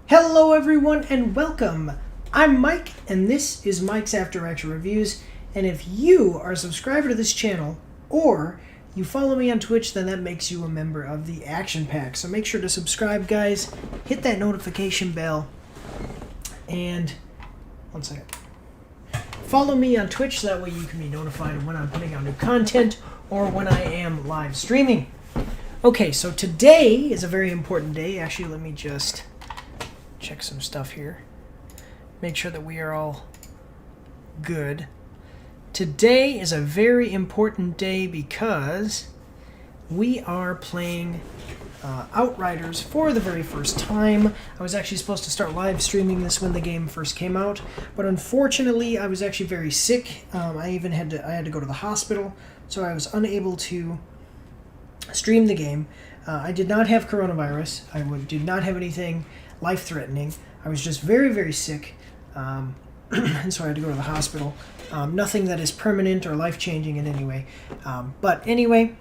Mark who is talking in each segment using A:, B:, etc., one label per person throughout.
A: Hello everyone and welcome! I'm Mike and this is Mike's After Action Reviews, and if you are a subscriber to this channel or you follow me on Twitch, then that makes you a member of the Action Pack. So make sure to subscribe, guys, hit that notification bell, and one second. Follow me on Twitch so that way you can be notified when I'm putting out new content or when I am live streaming. Okay, so today is a very important day. Actually, let me just check some stuff here. Make sure that we are all good. Today is a very important day because we are playing Outriders for the very first time. I was actually supposed to start live streaming this when the game first came out, but unfortunately I was actually very sick. I had to go to the hospital, so I was unable to stream the game. I did not have coronavirus. I did not have anything life-threatening. I was just very, very sick, and so I had to go to the hospital. Nothing that is permanent or life-changing in any way. But anyway,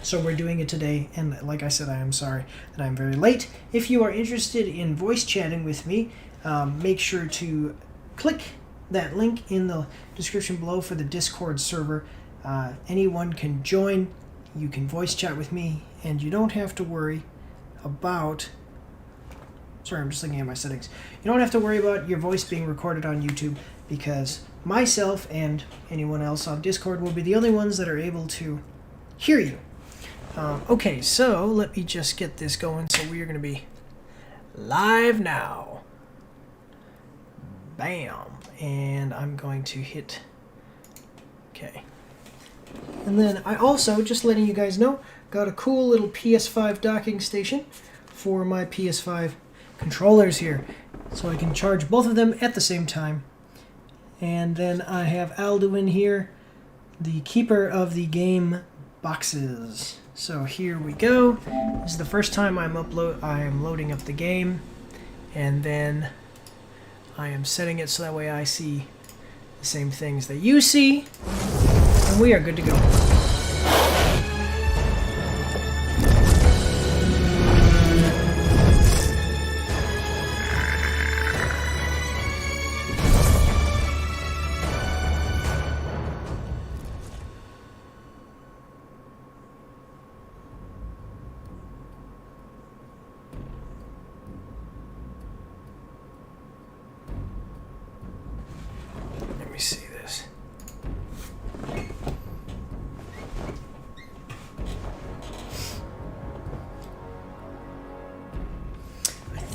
A: so we're doing it today, and like I said, I am sorry that I'm very late. If you are interested in voice chatting with me, make sure to click that link in the description below for the Discord server. Anyone can join. You can voice chat with me, and you don't have to worry about... Sorry, I'm just looking at my settings. You don't have to worry about your voice being recorded on YouTube because myself and anyone else on Discord will be the only ones that are able to hear you. Okay, so let me just get this going. So we are going to be live now. Bam. And I'm going to hit... Okay. And then I also, just letting you guys know, got a cool little PS5 docking station for my PS5 controllers here, so I can charge both of them at the same time. And then I have Alduin here, the keeper of the game boxes. So here we go. This is the first time I am loading up the game, and then I am setting it so that way I see the same things that you see, and we are good to go.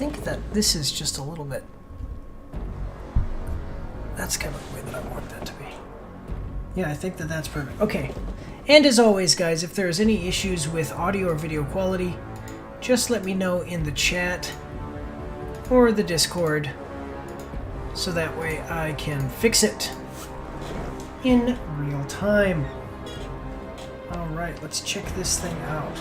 A: think that this is just a little bit... That's kind of the way that I want that to be. Yeah, I think that that's perfect. Okay. And as always, guys, if there's any issues with audio or video quality, just let me know in the chat or the Discord, so that way I can fix it in real time. Alright, let's check this thing out.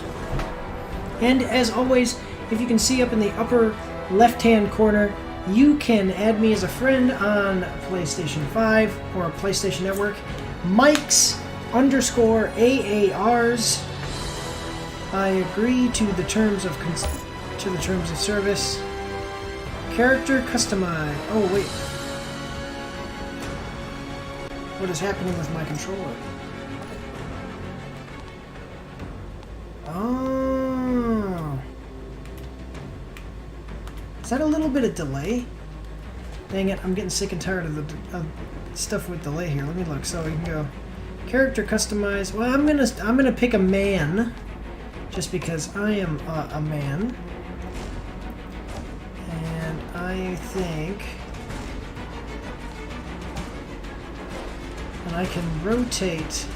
A: And as always, if you can see up in the upper left-hand corner, you can add me as a friend on PlayStation 5 or PlayStation Network. Mike's_AARs. I agree to the terms of service. Character customize. Oh wait. What is happening with my controller? Oh. Is that a little bit of delay? Dang it, I'm getting sick and tired of the stuff with delay here. Let me look. So we can go character customize. Well, I'm gonna pick a man, just because I am a man, and I think, and I can rotate.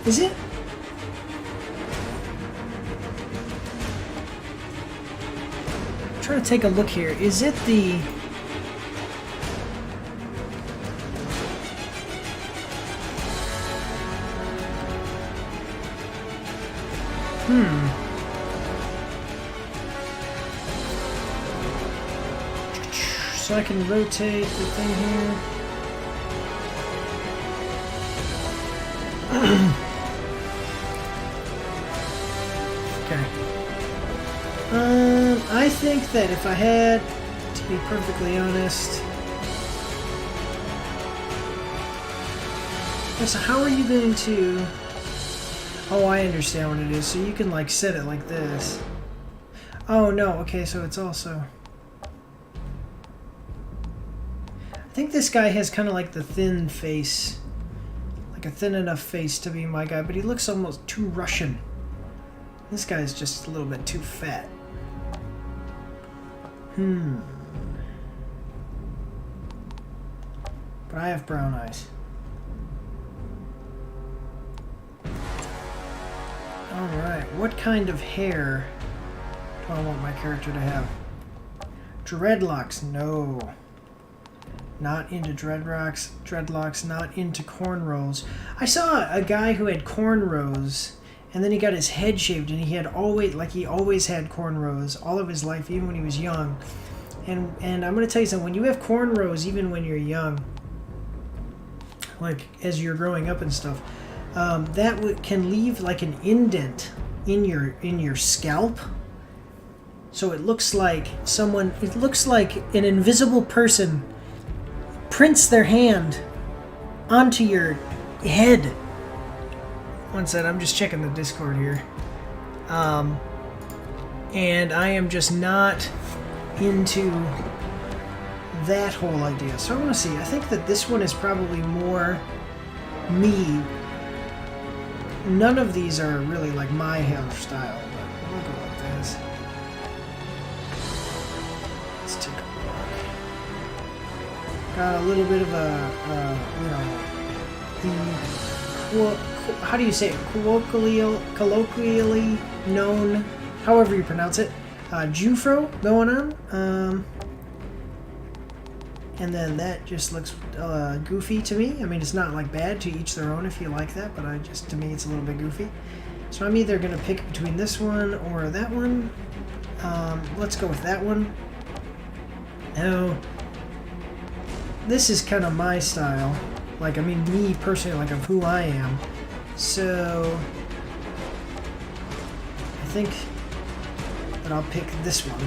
A: Is it? I'm trying to take a look here. Is it the... So I can rotate the thing here. Okay. I think that if I had to be perfectly honest... So how are you going to... Oh, I understand what it is. So you can like set it like this. Oh no, okay, so it's also... I think this guy has kind of like the thin face. Like a thin enough face to be my guy, but he looks almost too Russian. This guy's just a little bit too fat. But I have brown eyes. Alright, what kind of hair do I want my character to have? Dreadlocks, no. Not into dreadlocks, not into cornrows. I saw a guy who had cornrows, and then he got his head shaved, and he always had cornrows all of his life, even when he was young. And I'm going to tell you something, when you have cornrows, even when you're young, like as you're growing up and stuff, that can leave like an indent in your scalp. So it looks like an invisible person prints their hand onto your head. One second, I'm just checking the Discord here. And I am just not into that whole idea. So I want to see. I think that this one is probably more me. None of these are really like my hairstyle, but we'll go with this. Let's take a look. Got a little bit of how do you say it? Colloquially known, however you pronounce it, Jufro going on. And then that just looks goofy to me. I mean, it's not like bad, to each their own if you like that, but to me it's a little bit goofy. So I'm either going to pick between this one or that one. Let's go with that one. Now, this is kind of my style. Like, I mean, me personally, like of who I am. So, I think that I'll pick this one.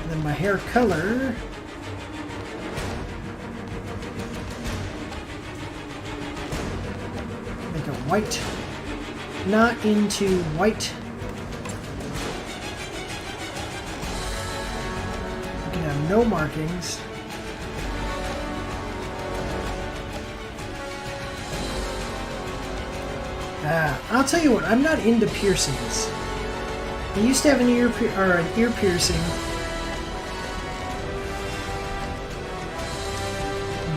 A: And then my hair color... make it white. Not into white. You can have no markings. I'll tell you what, I'm not into piercings. I used to have an ear piercing,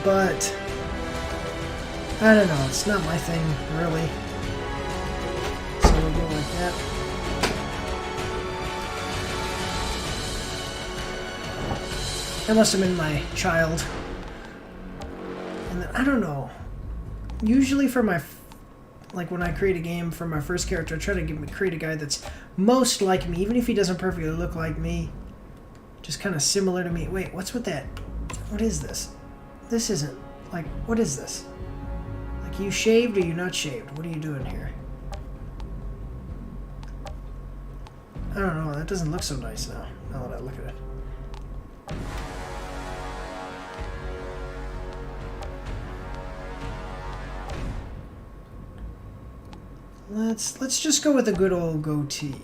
A: but I don't know, it's not my thing, really. So we'll go like that. That must have been my child. And then, I don't know. Usually for my, like when I create a game for my first character, I try to create a guy that's most like me, even if he doesn't perfectly look like me. Just kind of similar to me. Wait, what's with that? What is this? This isn't, like, what is this? Like, you shaved or you not shaved? What are you doing here? I don't know, that doesn't look so nice now that I look at it. Let's just go with a good old goatee.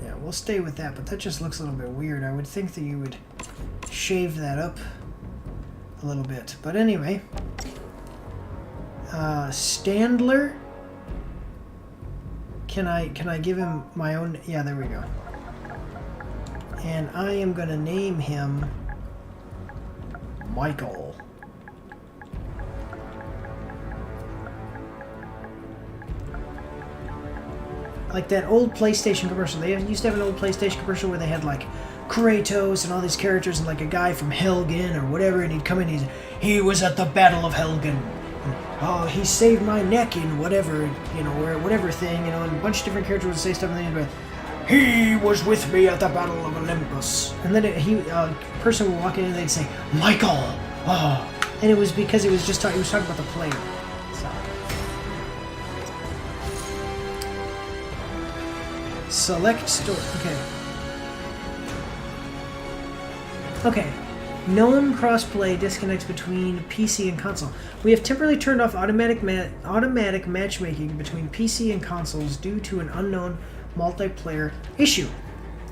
A: Yeah, we'll stay with that, but that just looks a little bit weird. I would think that you would shave that up a little bit. But anyway, Standler. Can I give him my own? Yeah, there we go. And I am gonna name him Michael. Like that old PlayStation commercial. They used to have an old PlayStation commercial where they had like Kratos and all these characters and like a guy from Helgen or whatever, and he'd come in, he was at the Battle of Helgen. Oh, he saved my neck in whatever, you know, or whatever thing, you know, and a bunch of different characters would say stuff and then he was with me at the Battle of Olympus. And then a person would walk in and they'd say, Michael! Oh. And it was because it was just he was talking about the player. So. Select story. Okay. Gnome crossplay disconnects between PC and console. We have temporarily turned off automatic matchmaking between PC and consoles due to an unknown multiplayer issue.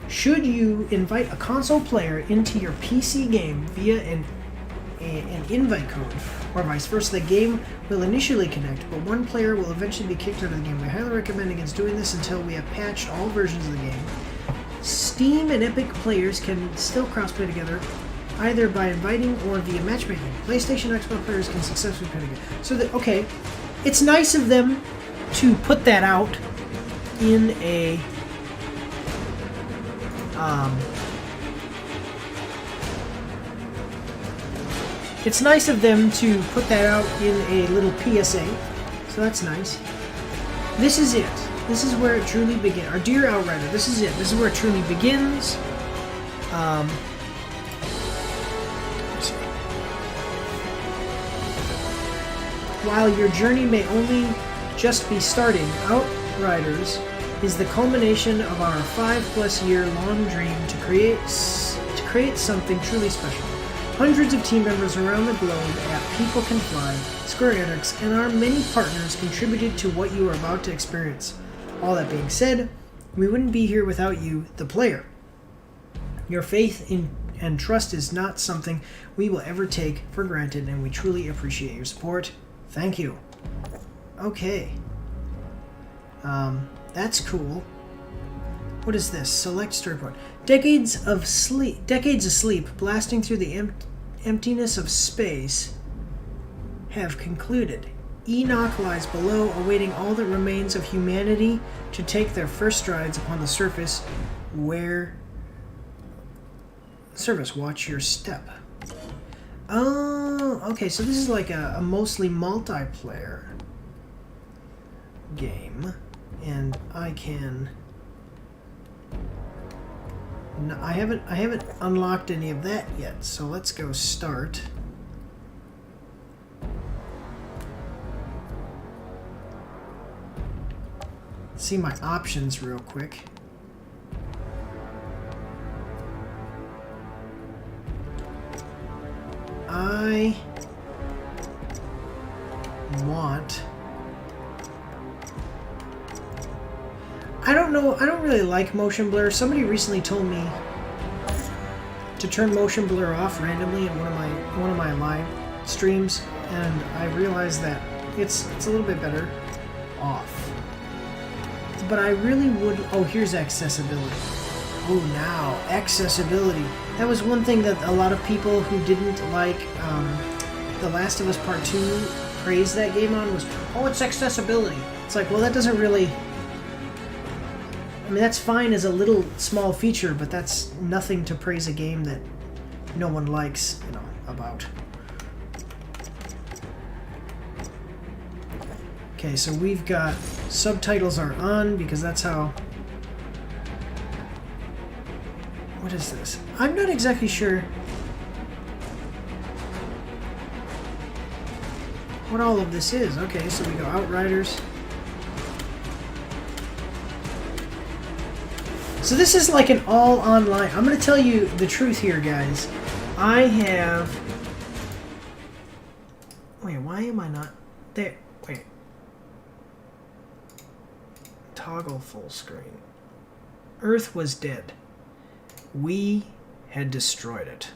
A: Should you invite a console player into your PC game via an invite code, or vice versa, the game will initially connect, but one player will eventually be kicked out of the game. We highly recommend against doing this until we have patched all versions of the game. Steam and Epic players can still crossplay together, either by inviting or via matchmaking. PlayStation and Xbox players can successfully play together. So that, okay, it's nice of them to put that out in a it's nice of them to put that out in a little PSA, so that's nice. This is it. This is where it truly begins. Our dear Outrider, this is it. This is where it truly begins. While your journey may only just be starting, Outriders is the culmination of our 5+ year long dream to create something truly special. Hundreds of team members around the globe at People Can Fly, Square Enix, and our many partners contributed to what you are about to experience. All that being said, we wouldn't be here without you, the player. Your faith and trust is not something we will ever take for granted, and we truly appreciate your support. Thank you. Okay. That's cool. What is this? Select storyboard. Decades of sleep, blasting through the emptiness of space, have concluded. Enoch lies below, awaiting all that remains of humanity to take their first strides upon the surface. Watch your step. Oh, okay, so this is like a mostly multiplayer game, and I can... No, I haven't unlocked any of that yet, so let's go start. See my options real quick. I want... I don't know, I don't really like motion blur. Somebody recently told me to turn motion blur off randomly in one of my live streams, and I realized that It's a little bit better off. But I really would... Oh, here's accessibility. Oh, now, accessibility. That was one thing that a lot of people who didn't like The Last of Us Part 2 praised that game on was, oh, it's accessibility. It's like, well, that doesn't really... I mean, that's fine as a little small feature, but that's nothing to praise a game that no one likes, you know, about. Okay, so we've got subtitles are on because that's how... What is this? I'm not exactly sure what all of this is. Okay, so we go Outriders. So this is like an all online. I'm going to tell you the truth here, guys. I have... Wait, why am I not... There. Wait. Toggle full screen. Earth was dead. We had destroyed it.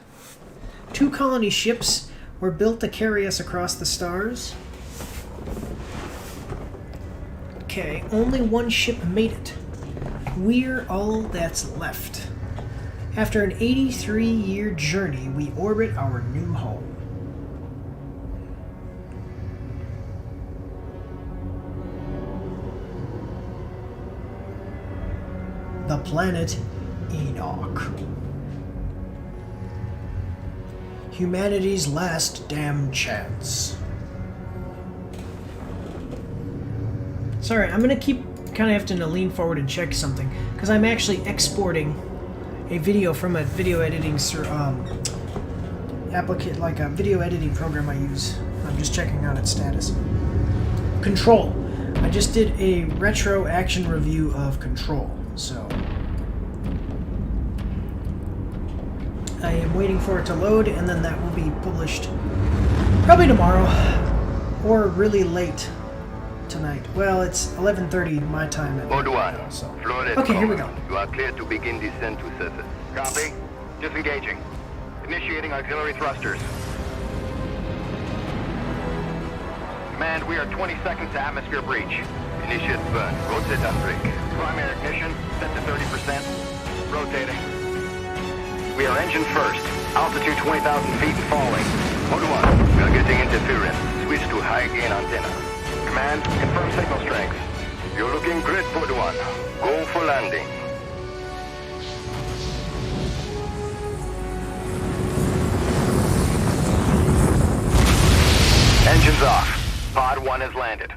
A: 2 colony ships were built to carry us across the stars. Okay, only 1 ship made it. We're all that's left. After an 83-year journey, we orbit our new home. The planet Enoch. Humanity's last damn chance. Sorry, I'm gonna keep kind of having to lean forward and check something because I'm actually exporting a video from a video editing applicant, like a video editing program I use. I'm just checking out its status. Control. I just did a retro action review of Control, so I am waiting for it to load, and then that will be published probably tomorrow or really late tonight. Well, it's 11:30 my time at
B: Mode 1.
A: now, so.
B: Flores
A: Okay, here we go.
B: You are clear to begin descent to surface. Copy. Disengaging. Initiating auxiliary thrusters. Command, we are 20 seconds to atmosphere breach. Initiate burn. Rotate and brake. Primary ignition set to 30%. Rotating. We are engine first. Altitude 20,000 feet and falling. Mode 1. We are getting interference. Switch to high gain antenna. Command, confirm signal strength. You're looking great, Mode 1. Go for landing. Engines off. Pod 1 has landed.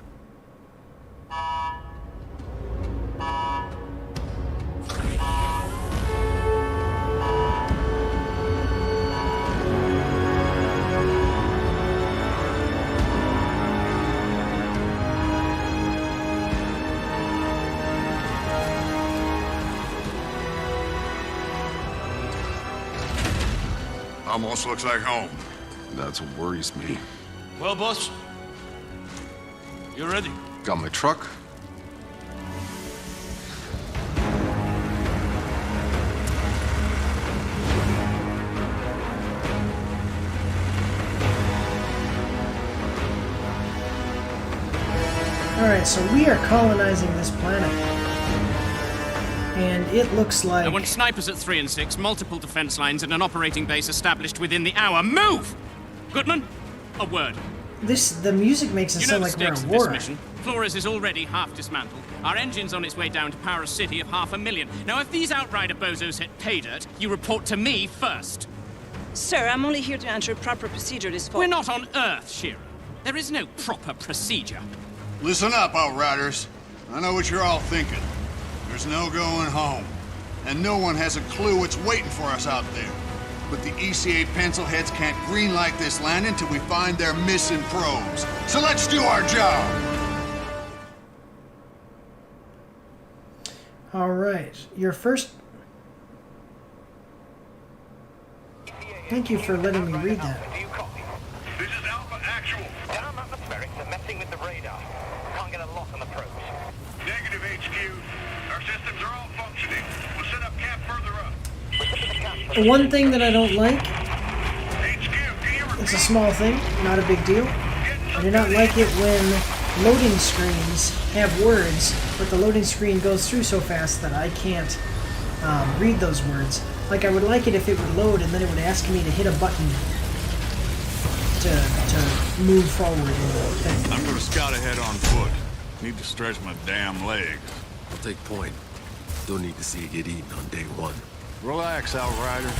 C: Almost looks like home. That's what worries me.
D: Well, boss, you ready?
C: Got my truck.
A: Alright, so we are colonizing this planet. And it looks like...
D: I want snipers at 3 and 6, multiple defense lines, and an operating base established within the hour. Move! Goodman, a word.
A: the music makes it
D: You know
A: sound
D: the
A: like we're
D: stakes
A: at
D: of this
A: war.
D: mission. Flores is already half dismantled. Our engine's on its way down to power a city of 500,000. Now, if these Outrider bozos hit pay dirt, you report to me first.
E: Sir, I'm only here to ensure proper procedure is followed.
D: We're not on Earth, Shira. There is no proper procedure.
F: Listen up, Outriders. I know what you're all thinking. There's no going home. And no one has a clue what's waiting for us out there. But the EECA pencilheads can't greenlight this landing until we find their missing probes. So let's do our job!
A: Alright, your first... Thank you for letting me read that.
G: This is Alpha Actual. Down atmospheric, they're messing with the radar. Can't get a lock on the probes.
H: Negative, HQ. Our systems are all functioning. We'll set up camp further up.
A: The one thing that I don't like,
H: HQ, can you repeat?
A: it's a small thing, not a big deal,
H: Get
A: I do not like it when loading screens have words, but the loading screen goes through so fast that I can't read those words. Like, I would like it if it would load and then it would ask me to hit a button to move forward in the thing.
F: I'm gonna scout ahead on foot. Need to stretch my damn legs.
I: I'll take point. Don't need to see you get eaten on day one.
F: Relax, Outrider.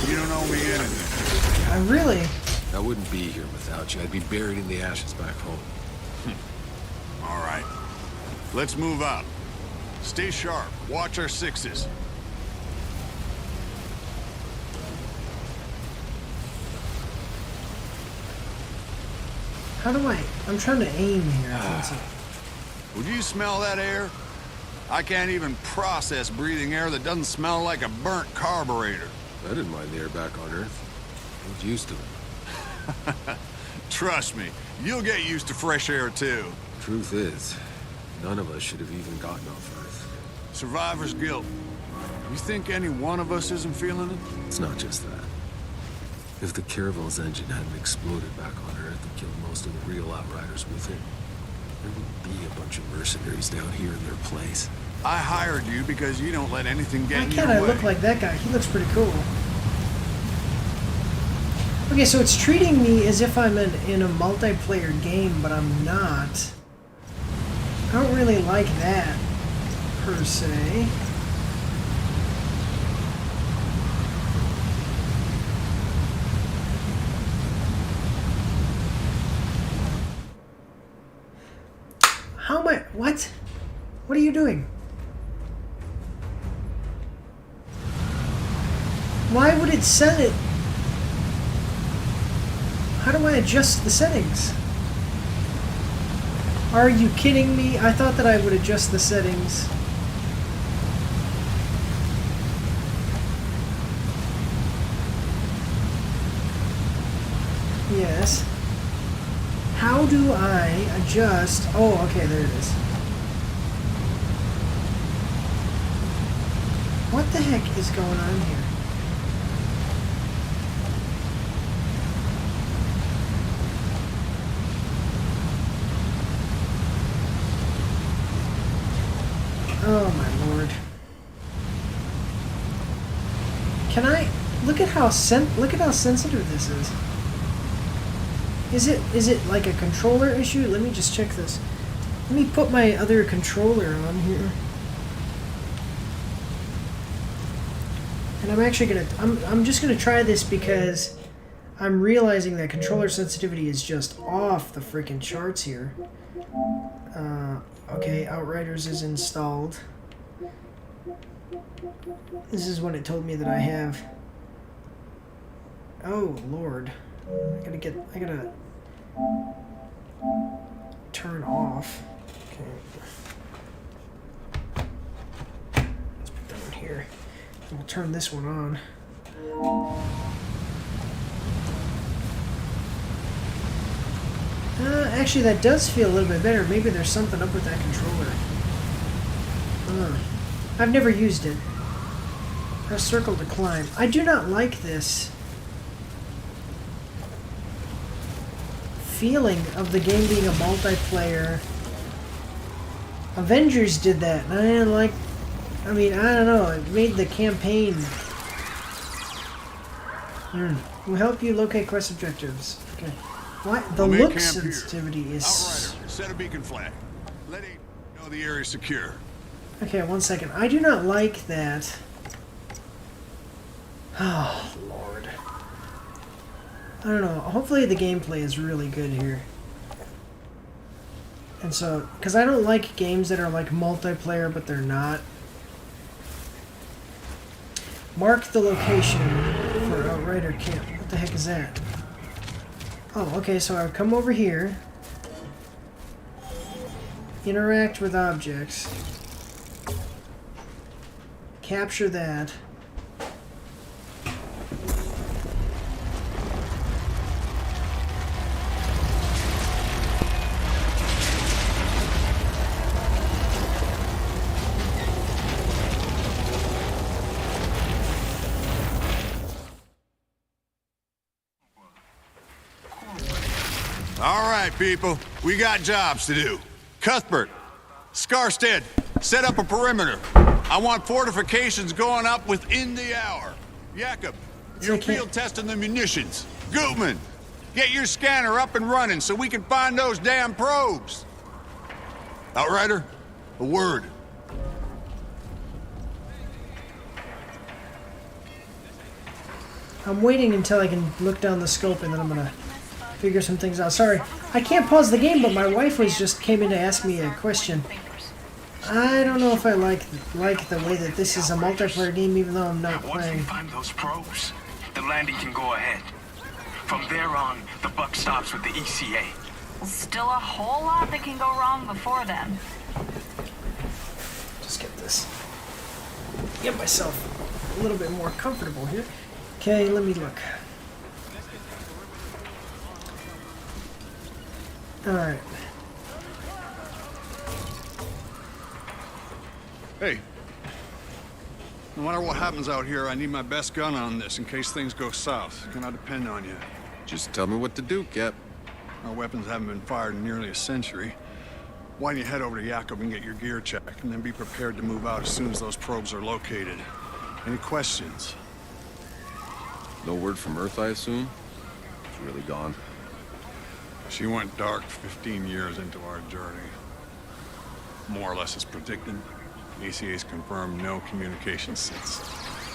F: You don't owe me anything.
A: I really...
I: I wouldn't be here without you. I'd be buried in the ashes back home.
F: All right. Let's move out. Stay sharp. Watch our sixes.
A: How do I... I'm trying to aim here.
F: Would you smell that air? I can't even process breathing air that doesn't smell like a burnt carburetor.
I: I didn't mind the air back on Earth. I was used to it.
F: Trust me, you'll get used to fresh air too.
I: Truth is, none of us should have even gotten off Earth.
F: Survivor's guilt. You think any one of us isn't feeling it?
I: It's not just that. If the Caravel's engine hadn't exploded back on Earth and killed most of the real Outriders with it, there would be a bunch of mercenaries down here in their place.
F: I hired you because you don't let anything get
A: Why
F: in your
A: can't I
F: way.
A: look like that guy? He looks pretty cool. Okay, so it's treating me as if I'm in a multiplayer game, but I'm not. I don't really like that, per se. How am I... What? What are you doing? Why would it set it? How do I adjust the settings? Are you kidding me? I thought that I would adjust the settings. Yes. How do I adjust? Oh, okay, there it is. What the heck is going on here? Oh my lord. Can I look at how sensitive this is? Is it like a controller issue? Let me just check this. Let me put my other controller on here. And I'm actually gonna I'm just gonna try this because I'm realizing that controller sensitivity is just off the freaking charts here. Okay, Outriders is installed. This is what it told me that I have. Oh Lord. I gotta turn off. Okay. Let's put that one here. And we'll turn this one on. Actually, that does feel a little bit better. Maybe there's something up with that controller. I've never used it. Press circle to climb. I do not like this feeling of the game being a multiplayer. Avengers did that, and I didn't like... I mean, I don't know. It made the campaign... Will help you locate quest objectives. Okay. What? The look sensitivity is...
F: Outrider, set a beacon flag. Let it know the area's secure.
A: Okay, 1 second. I do not like that. Oh, Lord. I don't know. Hopefully the gameplay is really good here. And so, because I don't like games that are like multiplayer, but they're not. Mark the location for Outrider camp. What the heck is that? Oh, okay, so I've come over here. Interact with objects. Capture that.
F: All right, people. We got jobs to do. Cuthbert, Scarstead, set up a perimeter. I want fortifications going up within the hour. Jakob, you're field testing the munitions. Gutman, get your scanner up and running so we can find those damn probes. Outrider, a word.
A: I'm waiting until I can look down the scope and then I'm gonna figure some things out. Sorry, I can't pause the game, but my wife just came in to ask me a question. I don't know if I like the way that this is a multiplayer game, even though I'm not playing.
G: Once we find those probes, the landing can go ahead. From there on, the buck stops with the ECA.
J: Still a whole lot that can go wrong before then.
A: Just get this. Get myself a little bit more comfortable here. Okay, let me look. Alright.
F: Hey. No matter what happens out here, I need my best gun on this in case things go south. Can I depend on you?
C: Just tell me what to do, Cap.
F: Our weapons haven't been fired in nearly a century. Why don't you head over to Jakob and get your gear checked, and then be prepared to move out as soon as those probes are located. Any questions?
C: No word from Earth, I assume? It's really gone.
F: She went dark 15 years into our journey. More or less as predicted. ECA's confirmed no communication since.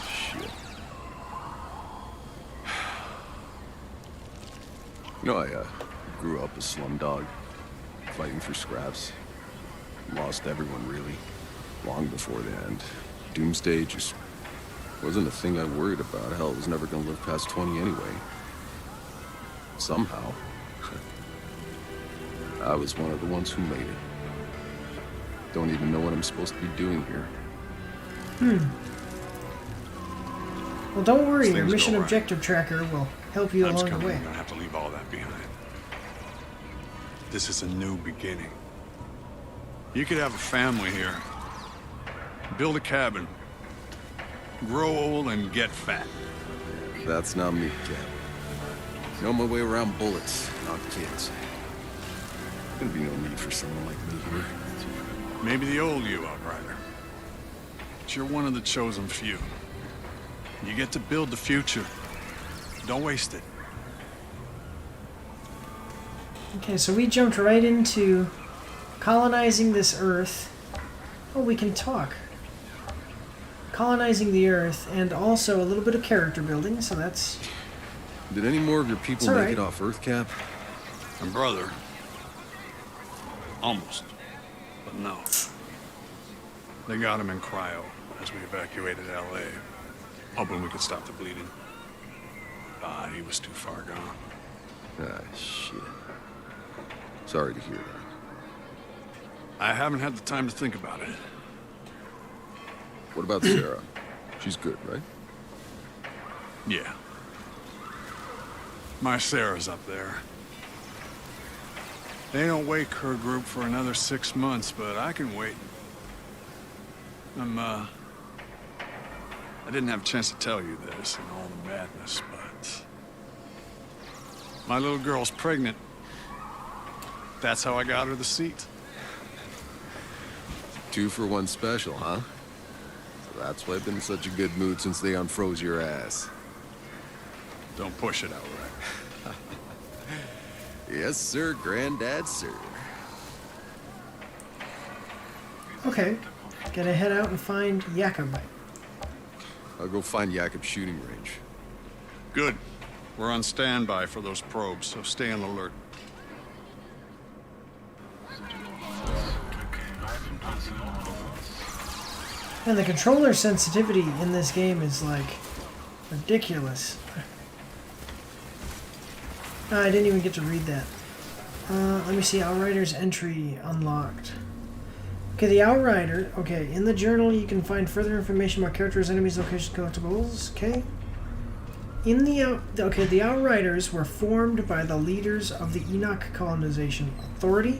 C: Shit. You know, I grew up a slum dog, fighting for scraps. Lost everyone, really, long before the end. Doomsday just wasn't a thing I worried about. Hell, I was never gonna live past 20 anyway. Somehow, I was one of the ones who made it. Don't even know what I'm supposed to be doing here.
A: Well, don't worry. Your mission objective tracker will help you along the way.
F: I'm gonna have to leave all that behind. This is a new beginning. You could have a family here. Build a cabin. Grow old and get fat.
C: That's not me, Cap. Know my way around bullets, not kids. There'd be no need for someone like me here.
F: Maybe the old you, Outrider. But you're one of the chosen few. You get to build the future. Don't waste it.
A: Okay, so we jumped right into colonizing this Earth. Oh, we can talk. Colonizing the Earth, and also a little bit of character building, so that's...
C: Did any more of your people make it off Earth, Cap?
F: My brother. Almost. But no. They got him in cryo as we evacuated LA, hoping we could stop the bleeding. But he was too far gone.
C: Ah, shit. Sorry to hear that.
F: I haven't had the time to think about it.
C: What about Sarah? She's good, right?
F: Yeah. My Sarah's up there. They don't wake her group for another 6 months, but I can wait. I didn't have a chance to tell you this and all the madness, but... my little girl's pregnant. That's how I got her the seat.
C: 2-for-1 special, huh? So that's why I've been in such a good mood since they unfroze your ass.
F: Don't push it, Outrider.
C: Yes, sir, Granddad, sir.
A: Okay. Gotta head out and find Jakob.
C: I'll go find Jakob's shooting range.
F: Good. We're on standby for those probes, so stay on alert.
A: And the controller sensitivity in this game is, like, ridiculous. I didn't even get to read that. Let me see. Outriders entry unlocked. Okay, the Outrider. Okay, in the journal you can find further information about characters, enemies, locations, collectibles. Okay. The Outriders were formed by the leaders of the Enoch Colonization Authority,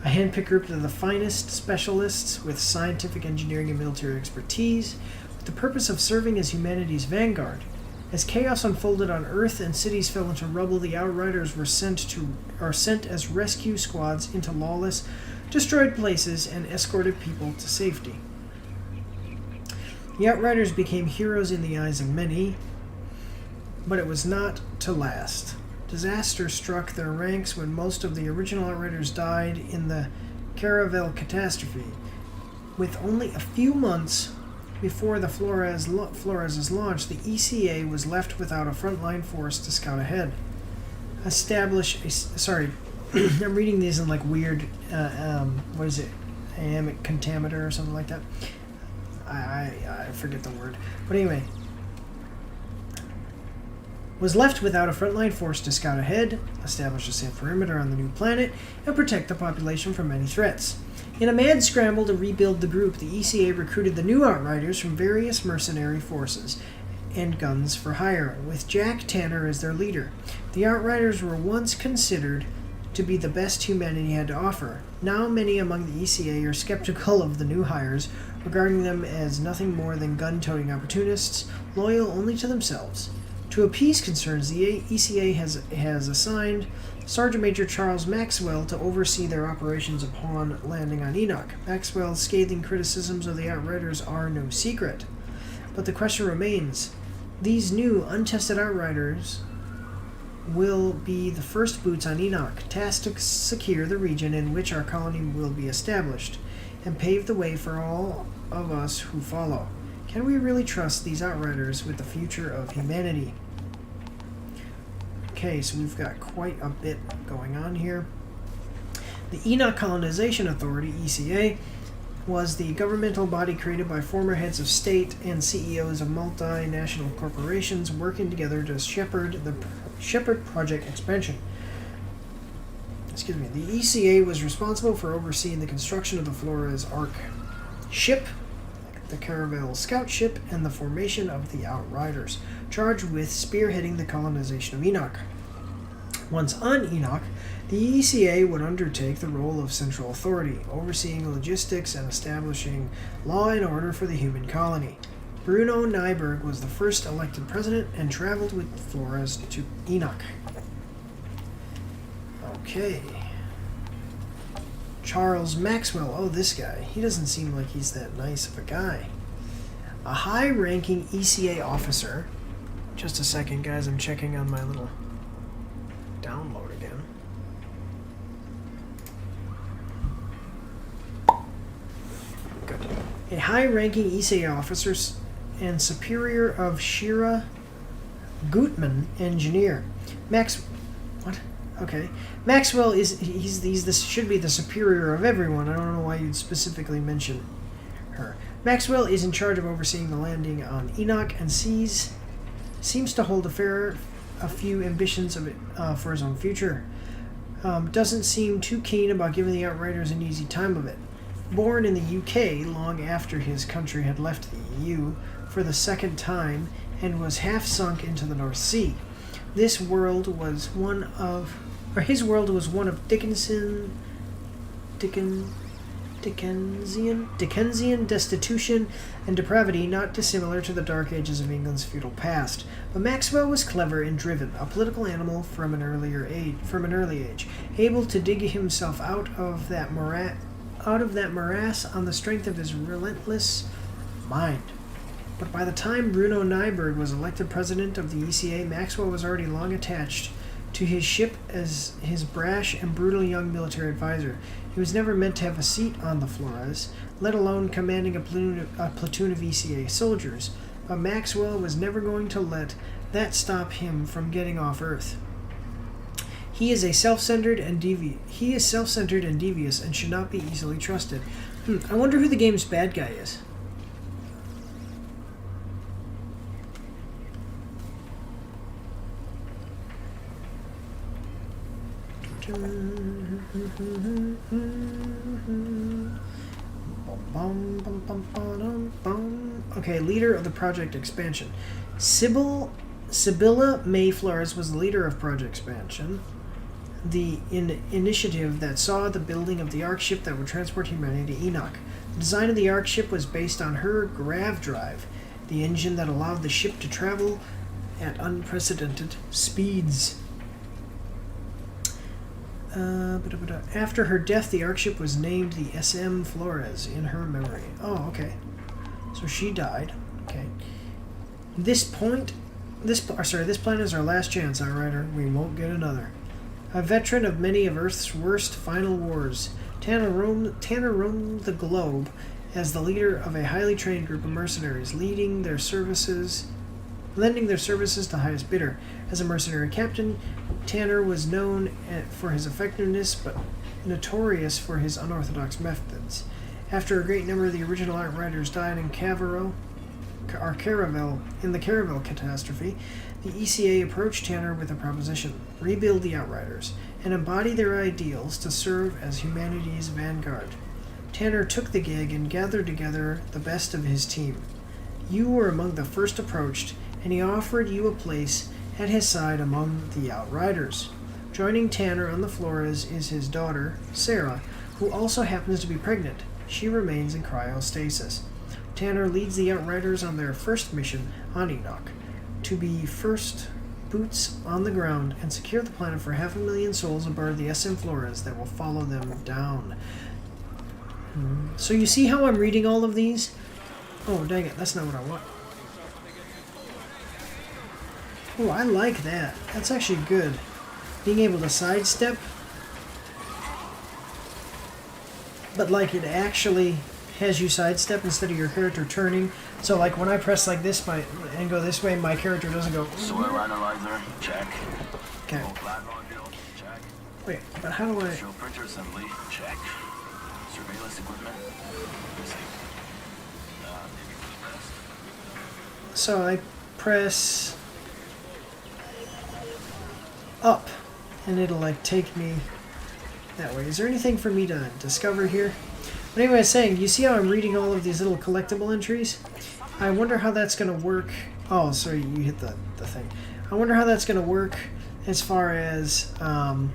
A: a handpicked group of the finest specialists with scientific, engineering, and military expertise, with the purpose of serving as humanity's vanguard. As chaos unfolded on Earth and cities fell into rubble, the Outriders were sent as rescue squads into lawless, destroyed places and escorted people to safety. The Outriders became heroes in the eyes of many, but it was not to last. Disaster struck their ranks when most of the original Outriders died in the Caravel catastrophe. With only a few months before the Flores' launch, the EECA was left without a frontline force to scout ahead. I'm reading these in like weird, what is it, iambic pentameter or something like that. I forget the word. But anyway, was left without a frontline force to scout ahead, establish a safe perimeter on the new planet, and protect the population from any threats. In a mad scramble to rebuild the group, the EECA recruited the new Outriders from various mercenary forces and guns for hire, with Jack Tanner as their leader. The Outriders were once considered to be the best humanity had to offer. Now many among the EECA are skeptical of the new hires, regarding them as nothing more than gun-toting opportunists, loyal only to themselves. To appease concerns, the EECA has assigned Sergeant Major Charles Maxwell to oversee their operations upon landing on Enoch. Maxwell's scathing criticisms of the Outriders are no secret. But the question remains, these new, untested Outriders will be the first boots on Enoch, tasked to secure the region in which our colony will be established, and pave the way for all of us who follow. Can we really trust these Outriders with the future of humanity? Okay, so we've got quite a bit going on here. The Enoch Colonization Authority, EECA, was the governmental body created by former heads of state and CEOs of multinational corporations working together to shepherd Project Expansion. The EECA was responsible for overseeing the construction of the Flores Ark ship, the Caravel scout ship, and the formation of the Outriders, charged with spearheading the colonization of Enoch. Once on Enoch, the EECA would undertake the role of central authority, overseeing logistics and establishing law and order for the human colony. Bruno Nyberg was the first elected president and traveled with Flores to Enoch. Okay. Charles Maxwell. Oh, this guy. He doesn't seem like he's that nice of a guy. A high-ranking EECA officer. Just a second, guys. I'm checking on my little download again. Good. A high-ranking EECA officer and superior of Shira Gutman, engineer. What? Okay. Maxwell should be the superior of everyone. I don't know why you'd specifically mention her. Maxwell is in charge of overseeing the landing on Enoch and seems to hold a few ambitions of it for his own future. Doesn't seem too keen about giving the Outriders an easy time of it. Born in the UK long after his country had left the EU for the second time and was half sunk into the North Sea, his world was one of Dickensian destitution and depravity, not dissimilar to the dark ages of England's feudal past. But Maxwell was clever and driven, a political animal from an early age, able to dig himself out of that morass on the strength of his relentless mind. But by the time Bruno Nyberg was elected president of the EECA, Maxwell was already long attached to his ship as his brash and brutal young military advisor. He was never meant to have a seat on the Flores, let alone commanding a platoon of EECA soldiers. But Maxwell was never going to let that stop him from getting off Earth. He is self-centered and devious and should not be easily trusted. I wonder who the game's bad guy is. Okay, leader of the Project Expansion. Sybil Mayflowers was the leader of Project Expansion, the initiative that saw the building of the Ark ship that would transport humanity to Enoch. The design of the Ark ship was based on her grav drive, the engine that allowed the ship to travel at unprecedented speeds. After her death, the Archship was named the SM Flores in her memory. Oh, okay. So she died. Okay. This planet is our last chance, Outrider. We won't get another. A veteran of many of Earth's worst final wars, Tanner roamed the globe as the leader of a highly trained group of mercenaries, lending their services to highest bidder. As a mercenary captain, Tanner was known for his effectiveness, but notorious for his unorthodox methods. After a great number of the original Outriders died in the Caravel catastrophe, the ECA approached Tanner with a proposition: rebuild the Outriders and embody their ideals to serve as humanity's vanguard. Tanner took the gig and gathered together the best of his team. You were among the first approached, and he offered you a place at his side among the Outriders. Joining Tanner on the Flores is his daughter, Sarah, who also happens to be pregnant. She remains in cryostasis. Tanner leads the Outriders on their first mission on Enoch, to be first boots on the ground and secure the planet for 500,000 souls aboard the SM Flores that will follow them down. So you see how I'm reading all of these? Oh, dang it, that's not what I want. Oh, I like that. That's actually good. Being able to sidestep. But like it actually has you sidestep instead of your character turning. So like when I press like this and go this way, my character doesn't go.
G: Soil analyzer, check.
A: Okay.
G: Flat module, check.
A: Wait, but how do I?
G: Show printer assembly, check. Surveillance equipment, missing. Maybe for the best.
A: So I press up, and it'll like take me that way. Is there anything for me to discover here? But anyway, I was saying, you see how I'm reading all of these little collectible entries? I wonder how that's going to work. Oh, sorry, you hit the thing. I wonder how that's going to work as far as... oh,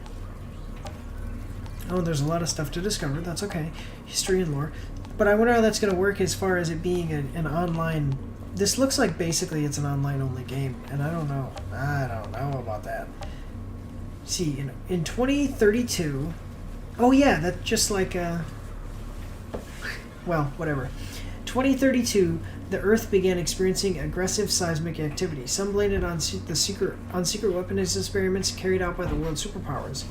A: there's a lot of stuff to discover. That's okay. History and lore. But I wonder how that's going to work as far as it being an online... This looks like basically it's an online-only game, and I don't know. I don't know about that. See, in 2032... Oh, yeah, that's just like... well, whatever. 2032, the Earth began experiencing aggressive seismic activity. Some blamed it on secret weapons experiments carried out by the world's superpowers.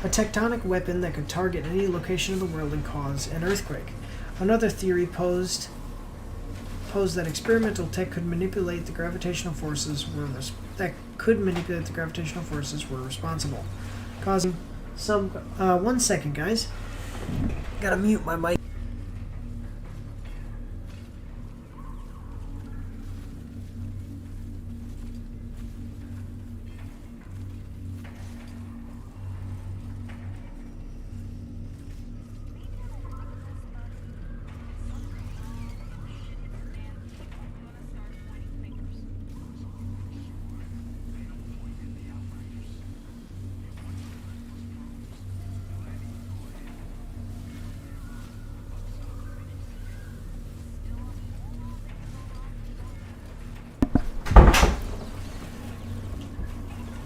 A: A tectonic weapon that could target any location of the world and cause an earthquake. Another theory posed that experimental tech could manipulate the gravitational forces were responsible, causing some. 1 second, guys. Gotta mute my mic.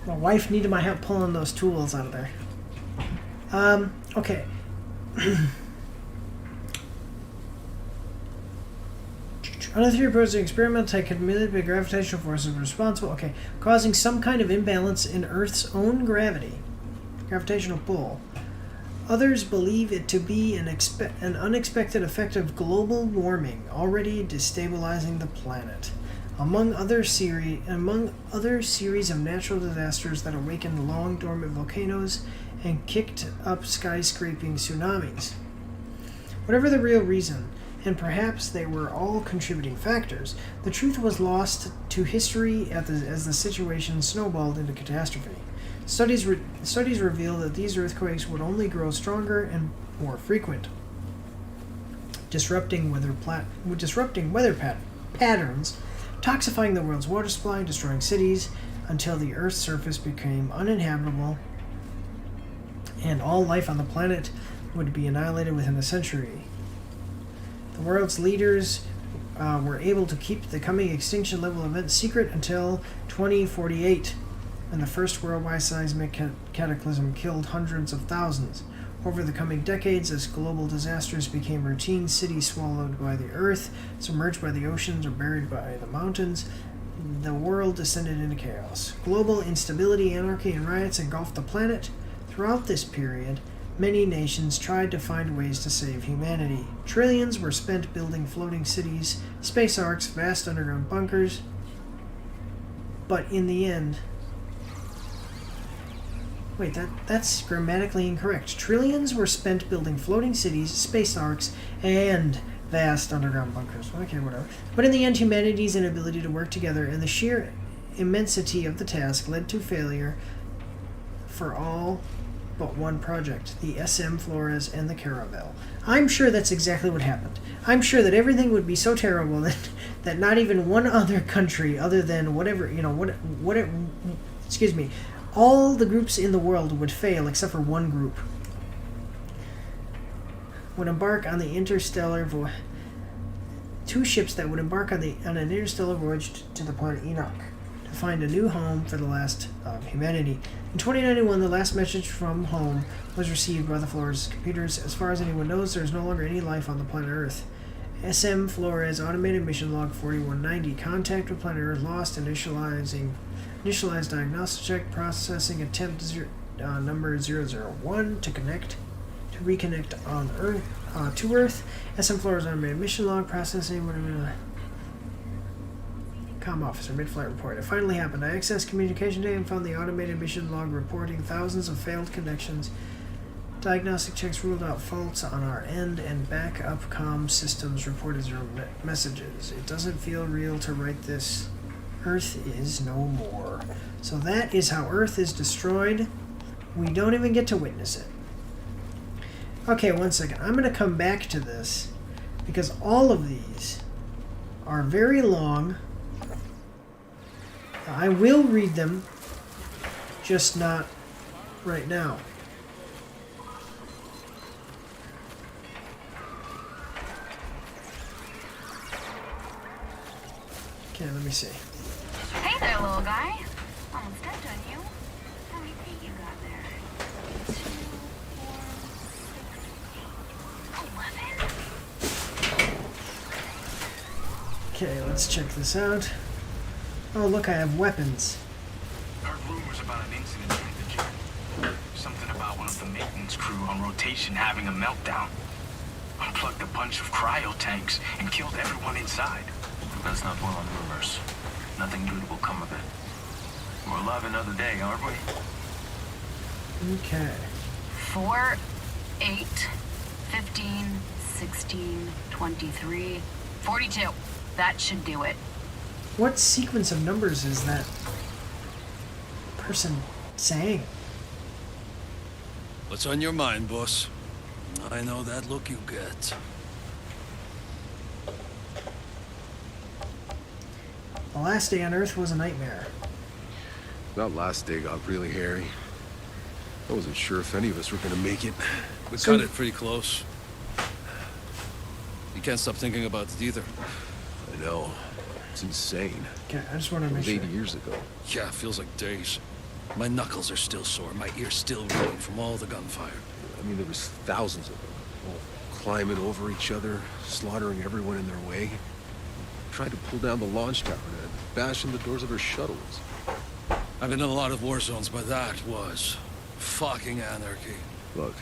A: My wife needed my help pulling those tools out of there. Okay. Another theory proposed an experimental tech could manipulate gravitational forces responsible, causing some kind of imbalance in Earth's own gravitational pull. Others believe it to be an unexpected effect of global warming already destabilizing the planet. Among other series of natural disasters that awakened long dormant volcanoes and kicked up skyscraping tsunamis. Whatever the real reason, and perhaps they were all contributing factors, the truth was lost to history as the situation snowballed into catastrophe. Studies reveal that these earthquakes would only grow stronger and more frequent, disrupting weather patterns, toxifying the world's water supply, destroying cities, until the Earth's surface became uninhabitable, and all life on the planet would be annihilated within a century. The world's leaders were able to keep the coming extinction level event secret until 2048, when the first worldwide seismic cataclysm killed hundreds of thousands. Over the coming decades, as global disasters became routine, cities swallowed by the earth, submerged by the oceans, or buried by the mountains, the world descended into chaos. Global instability, anarchy, and riots engulfed the planet. Throughout this period, many nations tried to find ways to save humanity. Trillions were spent building floating cities, space arcs, vast underground bunkers. But in the end... Wait, that's grammatically incorrect. Trillions were spent building floating cities, space arcs, and vast underground bunkers. Okay, whatever. But in the end, humanity's inability to work together and the sheer immensity of the task led to failure for all but one project, the SM Flores and the Caravel. I'm sure that's exactly what happened. I'm sure that everything would be so terrible that not even one other country, other than all the groups in the world would fail except for one group. Would embark on the interstellar voyage. Two ships that would embark on an interstellar voyage to the planet Enoch to find a new home for the last of humanity. In 2091, the last message from home was received by the Flores computers. As far as anyone knows, there is no longer any life on the planet Earth. SM Flores automated mission log 4190. Contact with planet Earth lost. Initialized diagnostic check. Processing attempt number 001 to reconnect on Earth to Earth. SM Flores automated mission log processing. Comm officer, mid-flight report. It finally happened. I accessed communication data and found the automated mission log reporting thousands of failed connections. Diagnostic checks ruled out faults on our end, and backup comm systems reported zero messages. It doesn't feel real to write this. Earth is no more. So that is how Earth is destroyed. We don't even get to witness it. Okay, one second. I'm going to come back to this because all of these are very long. I will read them, just not right now. Okay, let me see.
J: Hey there, little guy. Almost stepped on you. How many feet you got there? 2, 4, 6, 8, 11.
A: Okay, let's check this out. Oh, look, I have weapons.
G: Heard rumors about an incident during the journey. Something about one of the maintenance crew on rotation having a meltdown. Unplugged a bunch of cryo tanks and killed everyone inside.
I: Let's not dwell on rumors. Nothing good will come of it. We're alive another day, aren't we?
A: Okay.
J: 4, 8, 15, 16, 23, 42. That should do it.
A: What sequence of numbers is that person saying?
K: What's on your mind, boss? I know that look you get.
A: The last day on Earth was a nightmare.
C: That last day got really hairy. I wasn't sure if any of us were gonna make it.
K: We cut it pretty close. You can't stop thinking about it either.
C: I know. It's insane.
A: Okay, I just want to make sure.
C: 80 years ago.
K: Yeah, it feels like days. My knuckles are still sore. My ears still ringing from all the gunfire.
C: I mean, there was thousands of them, all climbing over each other, slaughtering everyone in their way. Tried to pull down the launch tower and bash in the doors of our shuttles.
K: I've been in a lot of war zones, but that was fucking anarchy.
C: Look.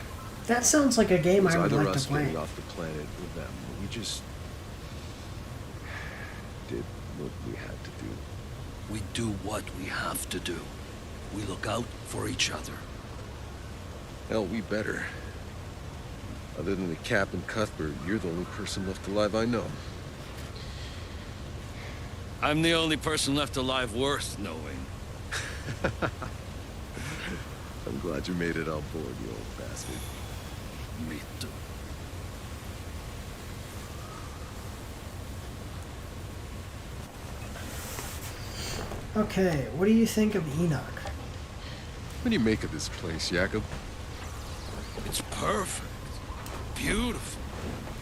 A: That sounds like a game I would
C: either
A: like to
C: us
A: play.
C: getting off the planet or them. We just did what we had to do.
K: We do what we have to do. We look out for each other.
C: Hell, we better. Other than the Cap and Cuthbert, you're the only person left alive I know.
K: I'm the only person left alive worth knowing.
C: I'm glad you made it on board, you old bastard.
K: Me too.
A: Okay, what do you think of Enoch?
C: What do you make of this place, Jacob?
K: It's perfect. Beautiful.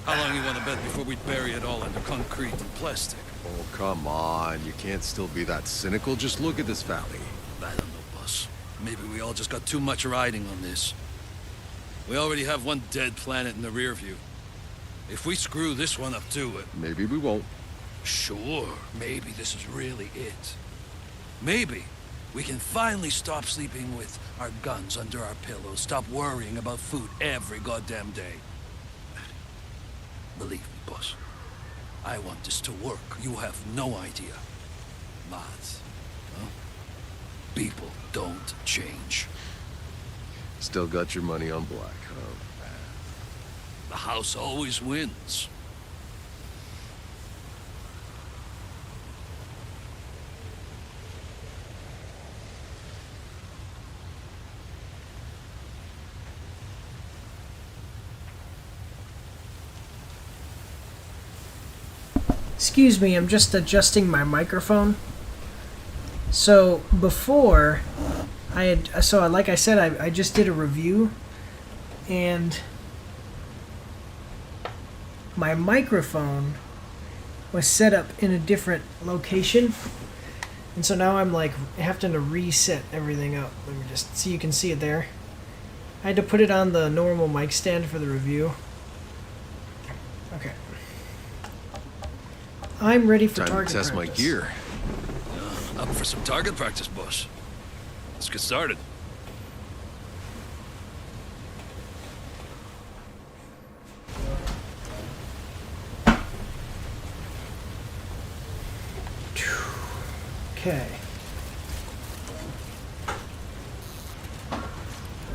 K: How long you want to bet before we bury it all under concrete and plastic?
C: Oh, come on. You can't still be that cynical. Just look at this valley.
K: I don't know, boss. Maybe we all just got too much riding on this. We already have one dead planet in the rear view. If we screw this one up too,
C: maybe we won't.
K: Sure, maybe this is really it. Maybe we can finally stop sleeping with our guns under our pillows, stop worrying about food every goddamn day. Believe me, boss. I want this to work. You have no idea. But, huh? People don't change.
C: Still got your money on black, huh?
K: The house always wins.
A: Excuse me, I'm just adjusting my microphone. So before like I said, I just did a review, and my microphone was set up in a different location, and so now I'm like having to reset everything up. Let me just see, you can see it there. I had to put it on the normal mic stand for the review. Okay. I'm ready for target
C: practice. My gear.
K: Up for some target practice, boss. Let's get started.
A: Okay.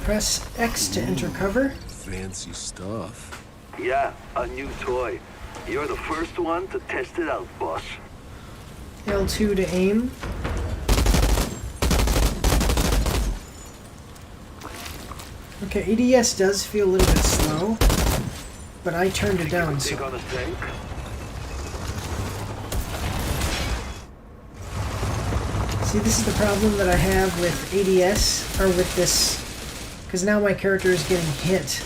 A: Press X to enter cover.
C: Fancy stuff.
L: Yeah, a new toy. You're the first one to test it out, boss.
A: L2 to aim. Okay, ADS does feel a little bit slow, but I turned it down. So. See, this is the problem that I have with ADS, or with this, because now my character is getting hit.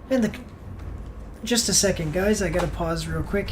A: And just a second, guys, I gotta pause real quick.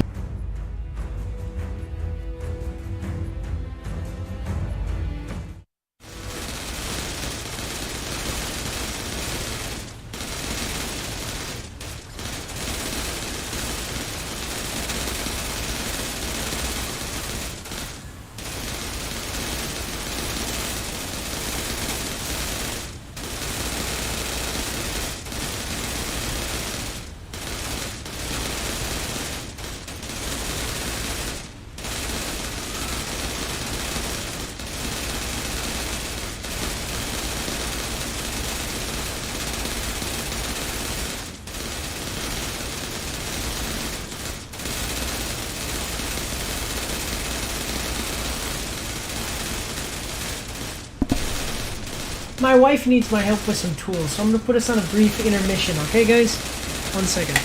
A: My wife needs my help with some tools, so I'm going to put us on a brief intermission, okay guys? 1 second.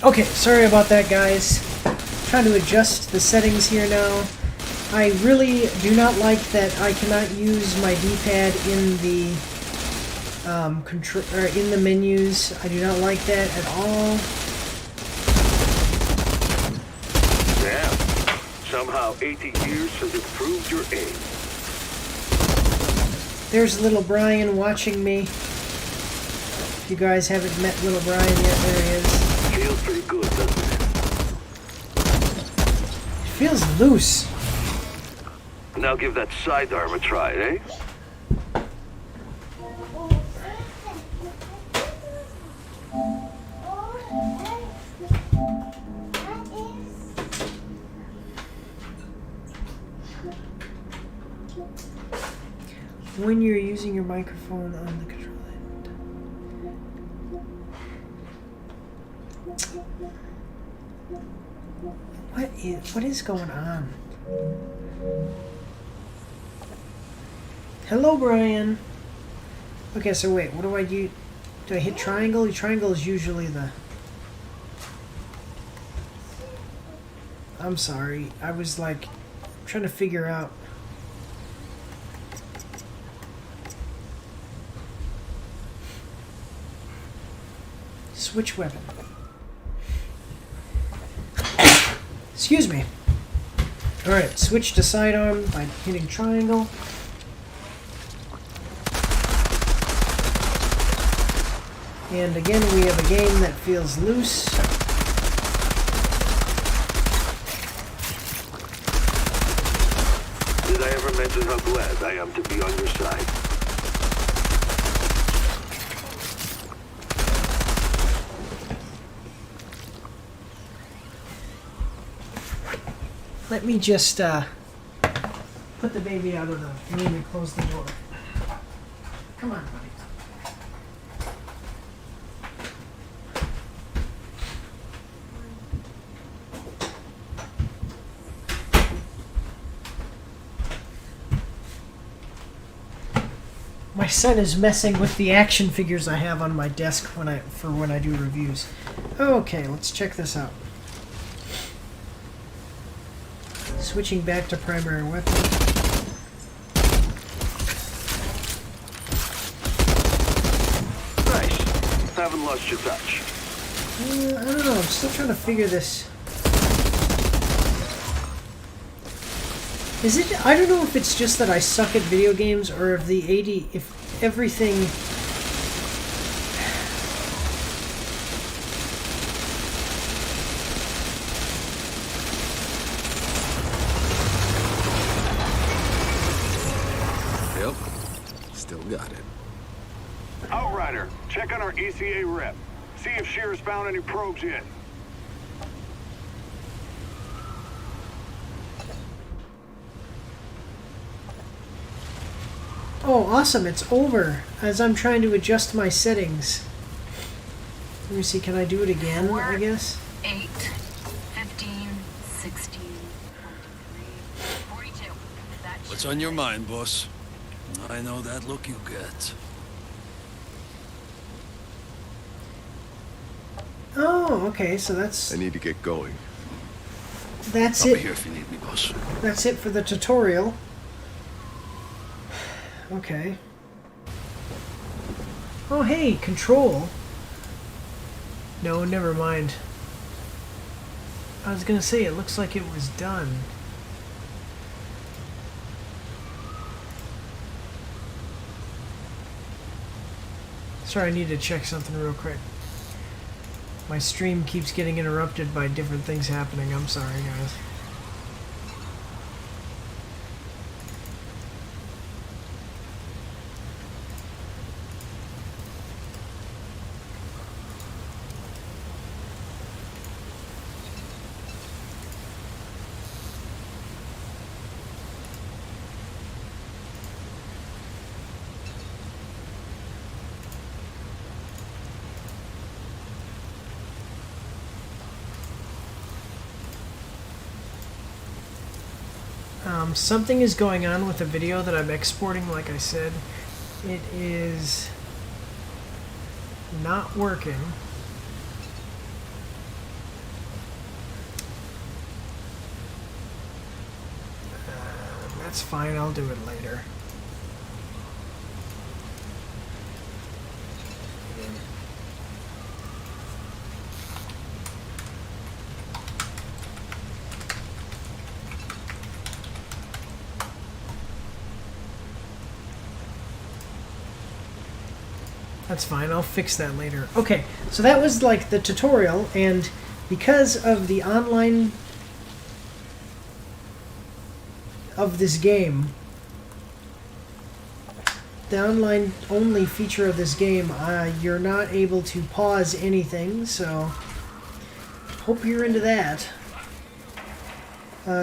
A: Okay, sorry about that, guys. Trying to adjust the settings here now. I really do not like that I cannot use my D-pad in the control or in the menus. I do not like that at all.
L: Damn. Somehow 80 years has improved your aim.
A: There's little Brian watching me. If you guys haven't met little Brian yet, there he is.
L: Feels pretty good, doesn't it?
A: It feels loose.
L: Now give that sidearm a try, eh?
A: When you're using your microphone on the control end. What is going on? Hello, Brian. Okay, so wait, what do I do? Do I hit triangle? Triangle is usually the... I'm sorry. I was like trying to figure out. Switch weapon. Excuse me. Alright, switch to sidearm by hitting triangle. And again, we have a game that feels loose.
L: Did I ever mention how glad I am to be on your side?
A: Let me just put the baby out of the room and close the door. Come on, buddy. My son is messing with the action figures I have on my desk when I do reviews. Okay, let's check this out. Switching back to primary weapon.
L: Nice. Haven't lost your touch.
A: I don't know. I'm still trying to figure this. Is it? I don't know if it's just that I suck at video games, or if if everything.
C: Yep. Still got it.
H: Outrider, check on our ECA rep. See if Shearer's found any probes yet.
A: Oh, awesome, it's over as I'm trying to adjust my settings. Let me see, can I do it again,
J: 4,
A: I guess?
J: 8, 15, 16, 23, 42.
K: What's on your mind, boss? I know that look you get.
A: Oh, okay, so that's...
C: I need to get going.
A: That's
K: I'll
A: it.
K: be here if you need me, boss.
A: That's it for the tutorial. Okay. Oh, hey, control. No, never mind. I was gonna say, it looks like it was done. Sorry, I need to check something real quick. My stream keeps getting interrupted by different things happening. I'm sorry, guys. Something is going on with the video that I'm exporting, like I said. It is not working. That's fine, I'll do it later. That's fine, I'll fix that later. Okay, so that was like the tutorial, and because of the online of this game, the online only feature of this game, you're not able to pause anything, so hope you're into that.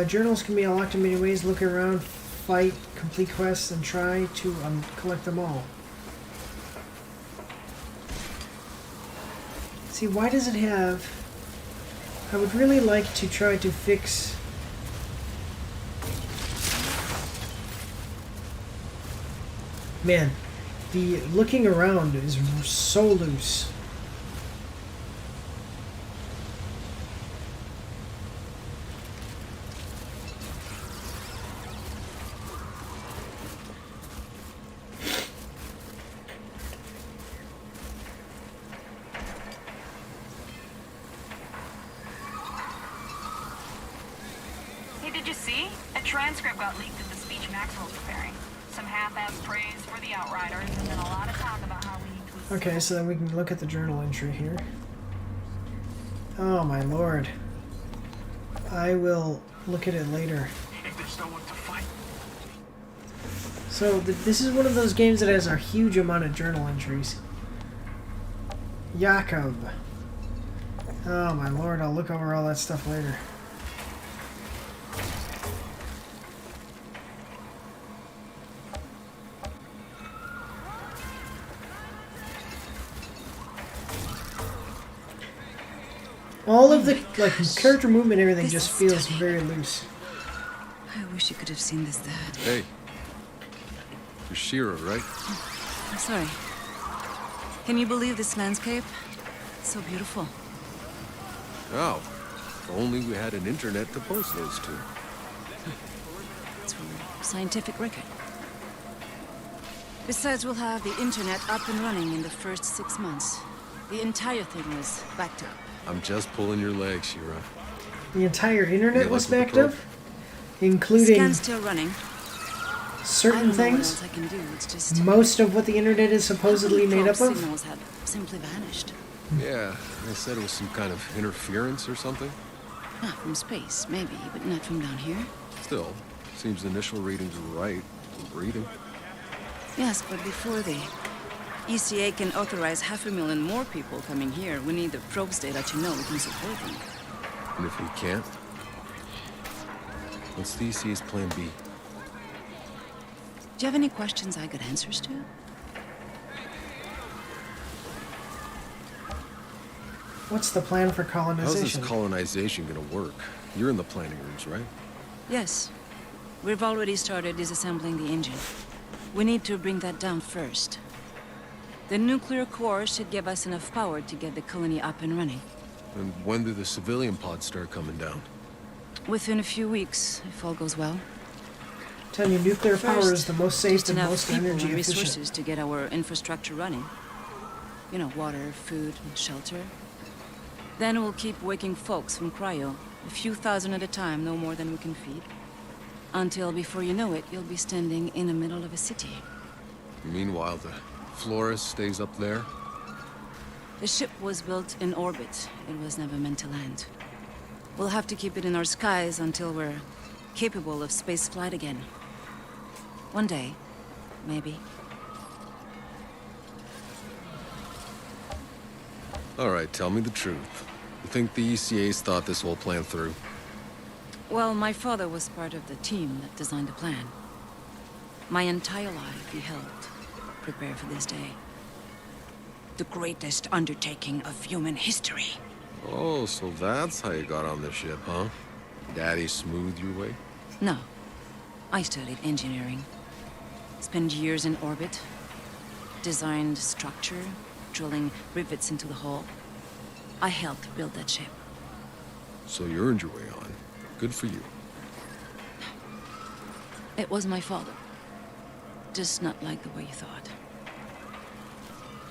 A: Journals can be unlocked in many ways. Look around, fight, complete quests, and try to collect them all. See, why does it have... I would really like to try to fix... Man, the looking around is so loose.
J: Hey, did you see? A transcript got leaked of the speech Maxwell's preparing. Some half-ass praise for the Outriders, and then a lot of talk about how we need to...
A: Okay, so then we can look at the journal entry here. Oh my lord. I will look at it later.
G: If there's no one to fight.
A: So this is one of those games that has a huge amount of journal entries. Jakob. Oh my lord, I'll look over all that stuff later. All of the character movement and everything just feels very loose.
M: I wish you could have seen this, Dad.
C: Hey. You're Shira, right?
M: I'm sorry. Can you believe this landscape? It's so beautiful.
C: Oh. If only we had an internet to post those to.
M: It's from scientific record. Besides, we'll have the internet up and running in the first 6 months. The entire thing was backed up.
C: I'm just pulling your leg, Shira.
A: The entire internet was
C: luck with
A: backed
C: the
A: up? Including
M: Scan's still running.
A: certain
M: I don't know
A: things?
M: what else I can do. It's just
A: Most of what the internet is supposedly made up of?
M: signals had simply vanished.
C: Yeah, they said it was some kind of interference or something.
M: Not from space, maybe, but not from down here.
C: Still, seems the initial readings were right. We're breathing.
M: Yes, but before the EECA can authorize 500,000 more people coming here, we need the probes data to know we can support them.
C: And if we can't? What's the ECA's plan B?
M: Do you have any questions I got answers to?
A: What's the plan for
C: How's
A: colonization?
C: this colonization gonna work? You're in the planning rooms, right?
M: Yes. We've already started disassembling the engine. We need to bring that down first. The nuclear core should give us enough power to get the colony up and running.
C: And when do the civilian pods start coming down?
M: Within a few weeks, if all goes well.
A: Tell you, nuclear power
M: First,
A: is the most safe
M: just
A: and
M: enough
A: most
M: people
A: energy
M: and
A: efficient.
M: resources to get our infrastructure running. You know, water, food, and shelter. Then we'll keep waking folks from cryo, a few thousand at a time, no more than we can feed. Until, before you know it, you'll be standing in the middle of a city.
C: Meanwhile, the Flores stays up there?
M: The ship was built in orbit. It was never meant to land. We'll have to keep it in our skies until we're capable of space flight again. One day, maybe.
C: All right, tell me the truth. You think the ECA's thought this whole plan through?
M: Well, my father was part of the team that designed the plan. My entire life he helped prepare for this day. The greatest undertaking of human history.
C: Oh, so that's how you got on the ship, huh? Daddy smoothed your way?
M: No. I studied engineering. Spent years in orbit. Designed structure, drilling rivets into the hull. I helped build that ship.
C: So you earned your way on. Good for you.
M: It was my father. Just not like the way you thought.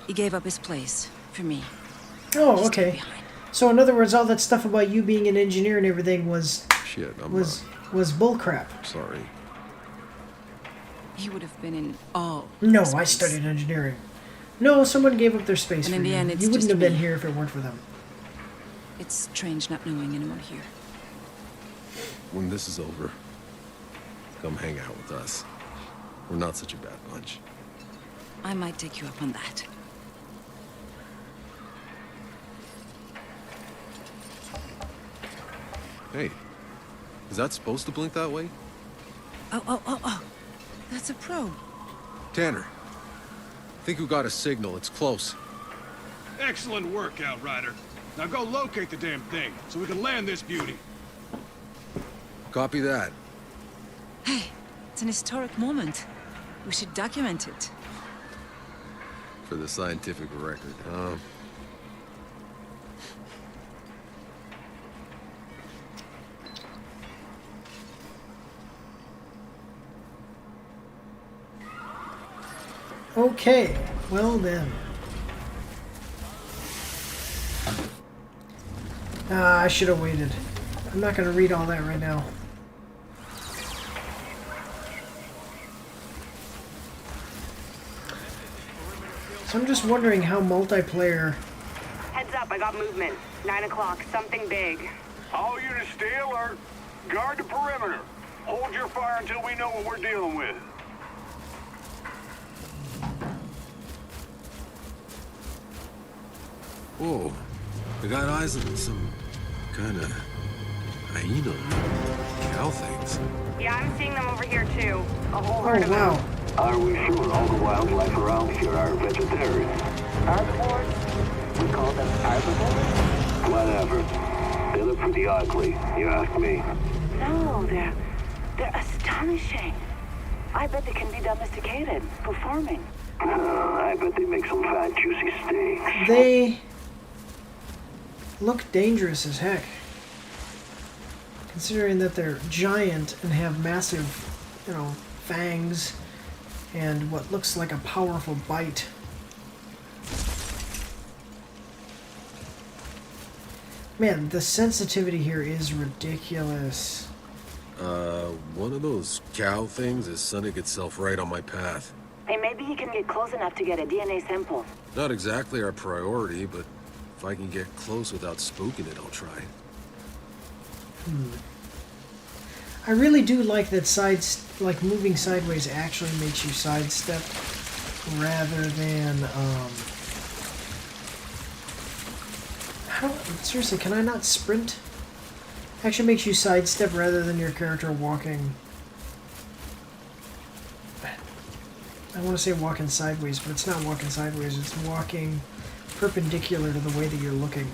M: He gave up his place for me.
A: Oh, okay. So in other words, all that stuff about you being an engineer and everything was was bullcrap.
C: Sorry.
M: He would have been in awe.
A: No, I studied engineering. No, someone gave up their space
M: And
A: for
M: in the
A: you.
M: end, it's
A: You wouldn't
M: just
A: have been
M: me.
A: here if it weren't for them.
M: It's strange not knowing anyone here.
C: When this is over, come hang out with us. We're not such a bad bunch.
M: I might take you up on that.
C: Hey, is that supposed to blink that way?
M: Oh. That's a probe.
C: Tanner, think we got a signal. It's close.
H: Excellent work, Outrider. Now go locate the damn thing, so we can land this beauty.
C: Copy that.
M: Hey, it's an historic moment. We should document it.
C: For the scientific record, huh?
A: Okay, well then. I should have waited. I'm not going to read all that right now. So I'm just wondering how multiplayer...
J: Heads up, I got movement. 9 o'clock, something big.
H: All units stay alert. Guard the perimeter. Hold your fire until we know what we're dealing with.
I: Whoa. I got eyes on some kind of hyena cow things.
J: Yeah, I'm seeing them over here too. A whole
A: Oh,
J: herd of them.
A: wow.
L: Are we sure all the wildlife around here are vegetarians?
J: Herbivores?
L: We call them herbivores? Whatever. They look pretty ugly, you ask me.
J: No, they're astonishing. I bet they can be domesticated for farming.
L: I bet they make some fat, juicy steaks.
A: They look dangerous as heck. Considering that they're giant and have massive, fangs and what looks like a powerful bite. Man, the sensitivity here is ridiculous.
I: One of those cow things is sunning itself right on my path.
J: Hey, maybe he can get close enough to get a DNA sample.
I: Not exactly our priority, but if I can get close without spooking it, I'll try.
A: I really do like that moving sideways actually makes you sidestep rather than, seriously, can I not sprint? Actually makes you sidestep rather than your character walking. I want to say walking sideways, but it's not walking sideways, it's walking perpendicular to the way that you're looking.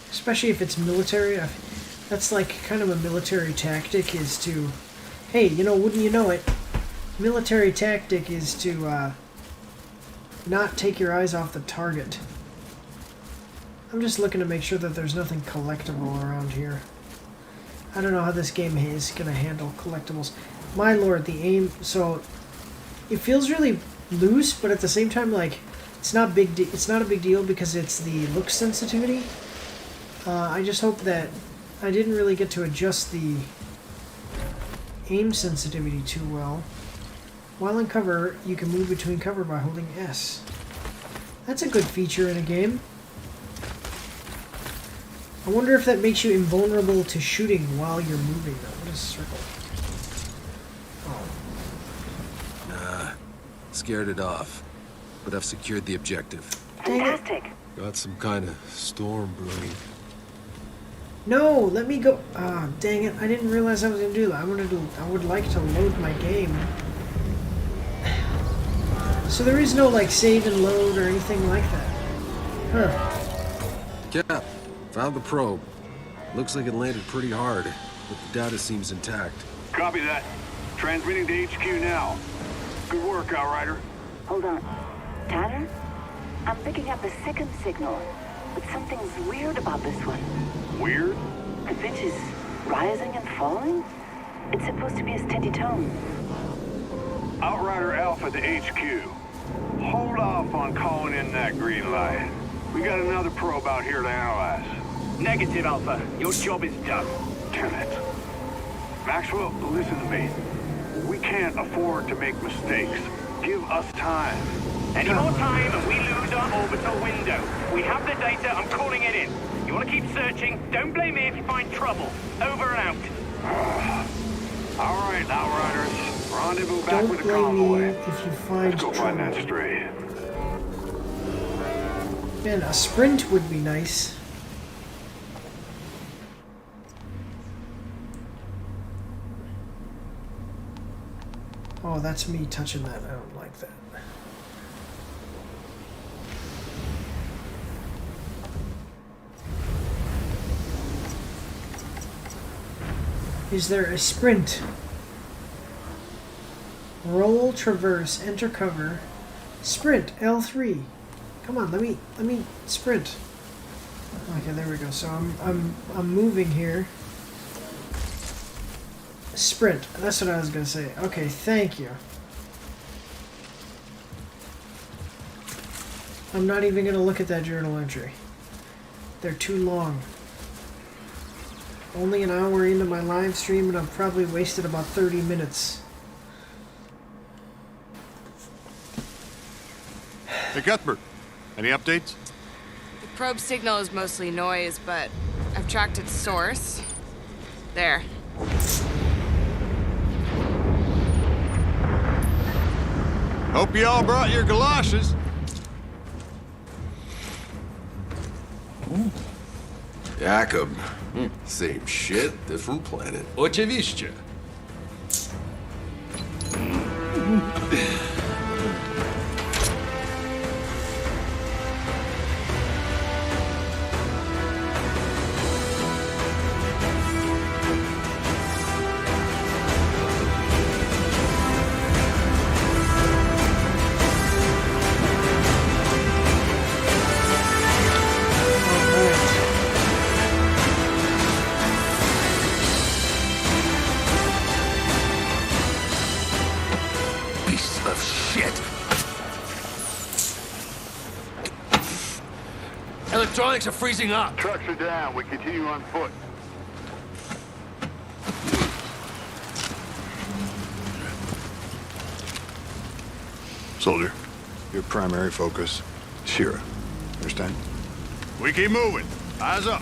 A: Especially if it's military. That's like kind of a military tactic is to, hey, wouldn't you know it, military tactic is to not take your eyes off the target. I'm just looking to make sure that there's nothing collectible around here. I don't know how this game is going to handle collectibles. My lord, the aim, so it feels really loose, but at the same time, like, it's not a big deal because it's the look sensitivity. I just hope that I didn't really get to adjust the aim sensitivity too well. While in cover, you can move between cover by holding S. That's a good feature in a game. I wonder if that makes you invulnerable to shooting while you're moving, though. What is circle? Oh.
I: Nah, scared it off. But I've secured the objective.
J: Fantastic.
I: Got some kind of storm brewing.
A: No, let me go. Ah, dang it. I didn't realize I was going to do that. I would like to load my game. So there is no, like, save and load or anything like that. Huh.
I: Cap, found the probe. Looks like it landed pretty hard, but the data seems intact.
H: Copy that. Transmitting to HQ now. Good work, Outrider.
J: Hold on. Tanner? I'm picking up a second signal.
L: But something's weird about this one.
F: Weird?
L: The pitch is rising and falling? It's supposed to be a steady tone.
H: Outrider Alpha to HQ. Hold off on calling in that green light. We got another probe out here to analyze.
G: Negative, Alpha. Your job is done.
H: Damn it. Maxwell, listen to me. We can't afford to make mistakes. Give us time.
G: Any more time and we lose our orbital window. We have the data, I'm calling it in. You want to keep searching? Don't blame me if you find trouble. Over and out.
H: All right, Outriders. Rendezvous back
A: Don't
H: with the
A: blame
H: convoy.
A: me if you find
H: Let's go
A: trouble.
H: find that stray.
A: Man, a sprint would be nice. Oh, that's me touching that. I don't like that. Is there a sprint? Roll, traverse, enter cover, sprint, L3. Come on, let me sprint. Okay, there we go. So I'm moving here. Sprint. That's what I was gonna say. Okay, thank you. I'm not even gonna look at that journal entry. They're too long. Only an hour into my live stream and I've probably wasted about 30 minutes.
F: Hey, Cuthbert. Any updates?
N: The probe signal is mostly noise, but I've tracked its source. There.
F: Hope you all brought your galoshes.
C: Jakob. Same shit, different planet.
I: Oczywiście. Electronics are freezing up.
B: Trucks are down. We continue on foot.
F: Soldier, your primary focus, Shira. Understand? We keep moving. Eyes up.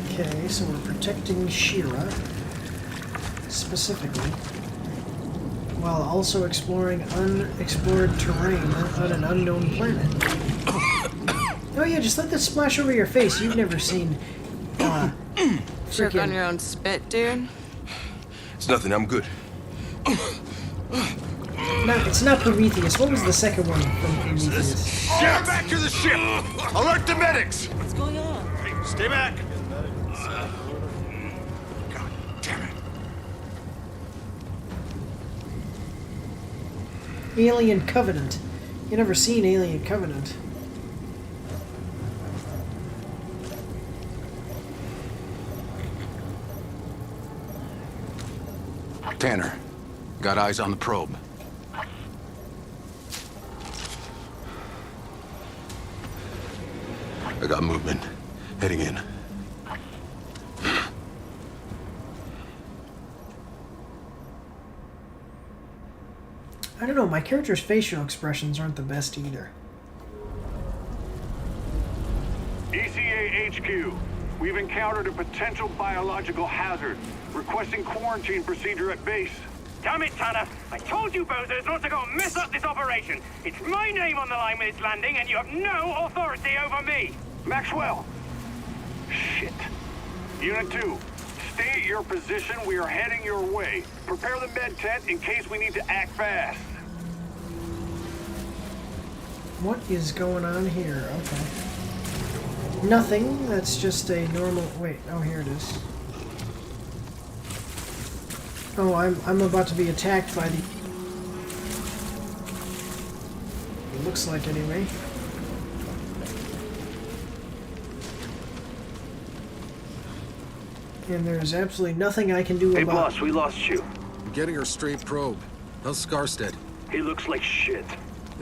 A: Okay, so we're protecting Shira specifically, while also exploring unexplored terrain on an unknown planet. Oh yeah, just let that splash over your face. You've never seen
N: Choke on your own spit, dude?
C: It's nothing, I'm good.
A: No, it's not Prometheus. What was the second one from Prometheus?
F: Get back to the ship! Alert the medics!
E: What's going on?
F: Stay back! God damn it.
A: Alien Covenant. You never seen Alien Covenant.
O: Tanner, got eyes on the probe.
C: I got movement. Heading in.
A: I don't know, my character's facial expressions aren't the best either.
H: ECA HQ. We've encountered a potential biological hazard. Requesting quarantine procedure at base.
G: Damn it, Tanner! I told you bozos not to go and mess up this operation. It's my name on the line with its landing, and you have no authority over me.
H: Maxwell! Shit. Unit 2, stay at your position. We are heading your way. Prepare the med tent in case we need to act fast.
A: What is going on here? Okay. Nothing. That's just a normal... Wait. Oh, here it is. Oh, I'm about to be attacked by the... It looks like, anyway. And there's absolutely nothing I can do
L: Hey,
A: about it.
L: boss, we lost you.
I: I'm getting her straight probe. How's Scarstead?
L: He looks like shit.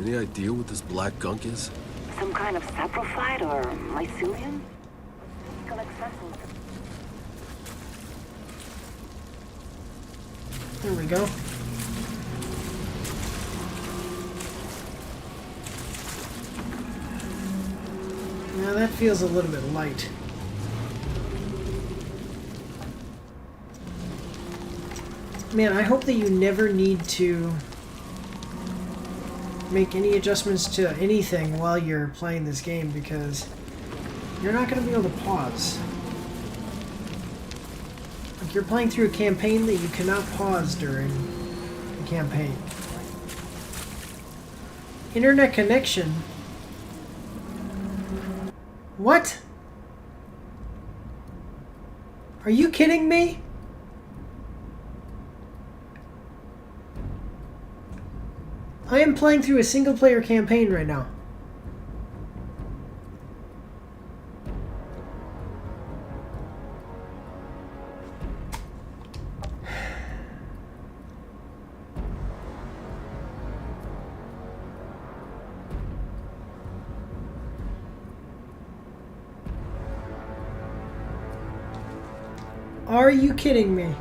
I: Any idea what this black gunk is?
P: Some kind of saprophyte or mycelium?
A: There we go. Now that feels a little bit light. Man, I hope that you never need to make any adjustments to anything while you're playing this game, because you're not going to be able to pause. Like, you're playing through a campaign that you cannot pause during the campaign. Internet connection? What? Are you kidding me? I am playing through a single-player campaign right now. Are you kidding me?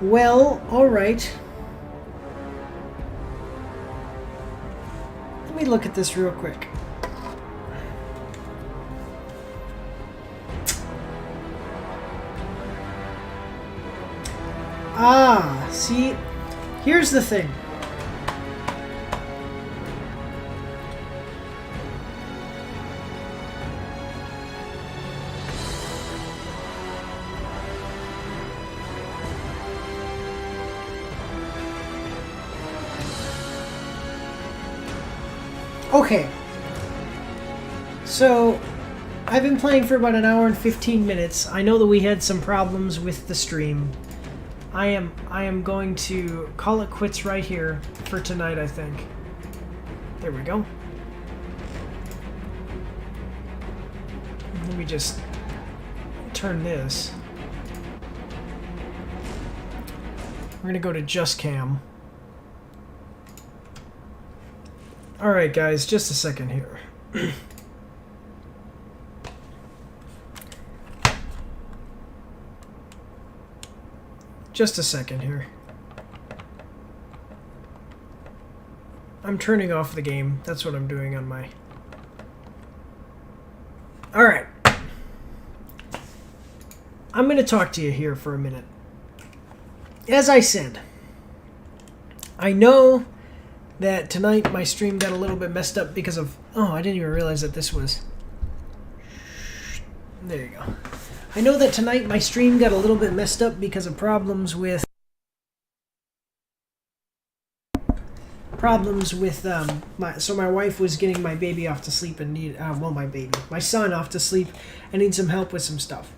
A: Well, alright. Let me look at this real quick. Ah, see, here's the thing. Okay, so I've been playing for about an hour and 15 minutes. I know that we had some problems with the stream. I am going to call it quits right here for tonight, I think. There we go. Let me just turn this. We're gonna go to just cam. Alright guys, just a second here. Just a second here. I'm turning off the game. That's what I'm doing on my... Alright. I'm going to talk to you here for a minute. As I said, I know that tonight my stream got a little bit messed up because of... Oh, I didn't even realize that this was... There you go. I know that tonight my stream got a little bit messed up because of problems with... my wife was getting my baby off to sleep and need... my son off to sleep and need some help with some stuff.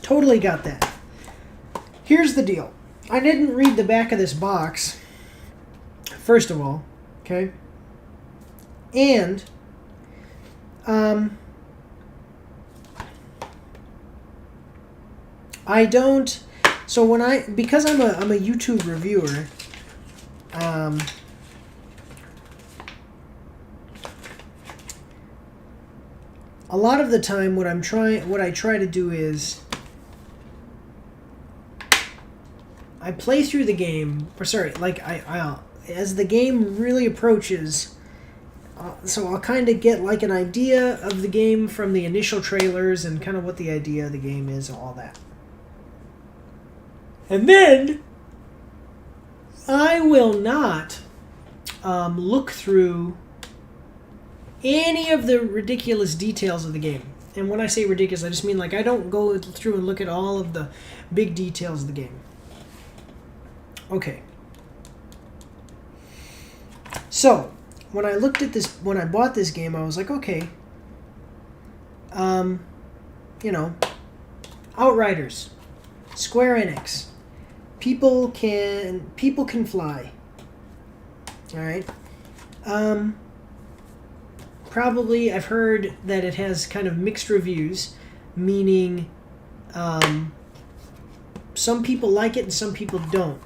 A: Totally got that. Here's the deal. I didn't read the back of this box, first of all, okay? And, I don't... So when because I'm a YouTube reviewer, a lot of the time what I try to do is I play through the game, or sorry, like as the game really approaches, so I'll kind of get like an idea of the game from the initial trailers and kind of what the idea of the game is and all that. And then I will not look through any of the ridiculous details of the game. And when I say ridiculous, I just mean like I don't go through and look at all of the big details of the game. Okay. So, when I looked at this, when I bought this game, I was like, okay, you know, Outriders, Square Enix, people can fly. All right. Probably I've heard that it has kind of mixed reviews, meaning some people like it and some people don't.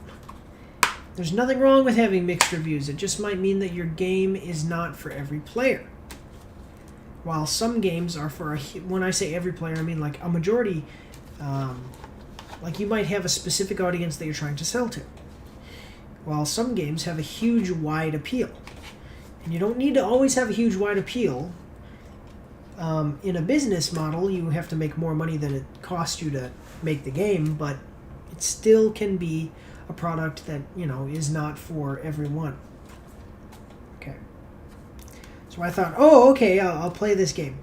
A: There's nothing wrong with having mixed reviews. It just might mean that your game is not for every player. While some games are for, when I say every player, I mean like a majority, like you might have a specific audience that you're trying to sell to. While some games have a huge, wide appeal. And you don't need to always have a huge, wide appeal. In a business model, you have to make more money than it costs you to make the game, but it still can be a product that, you know, is not for everyone. Okay. So I thought, oh, okay, I'll play this game.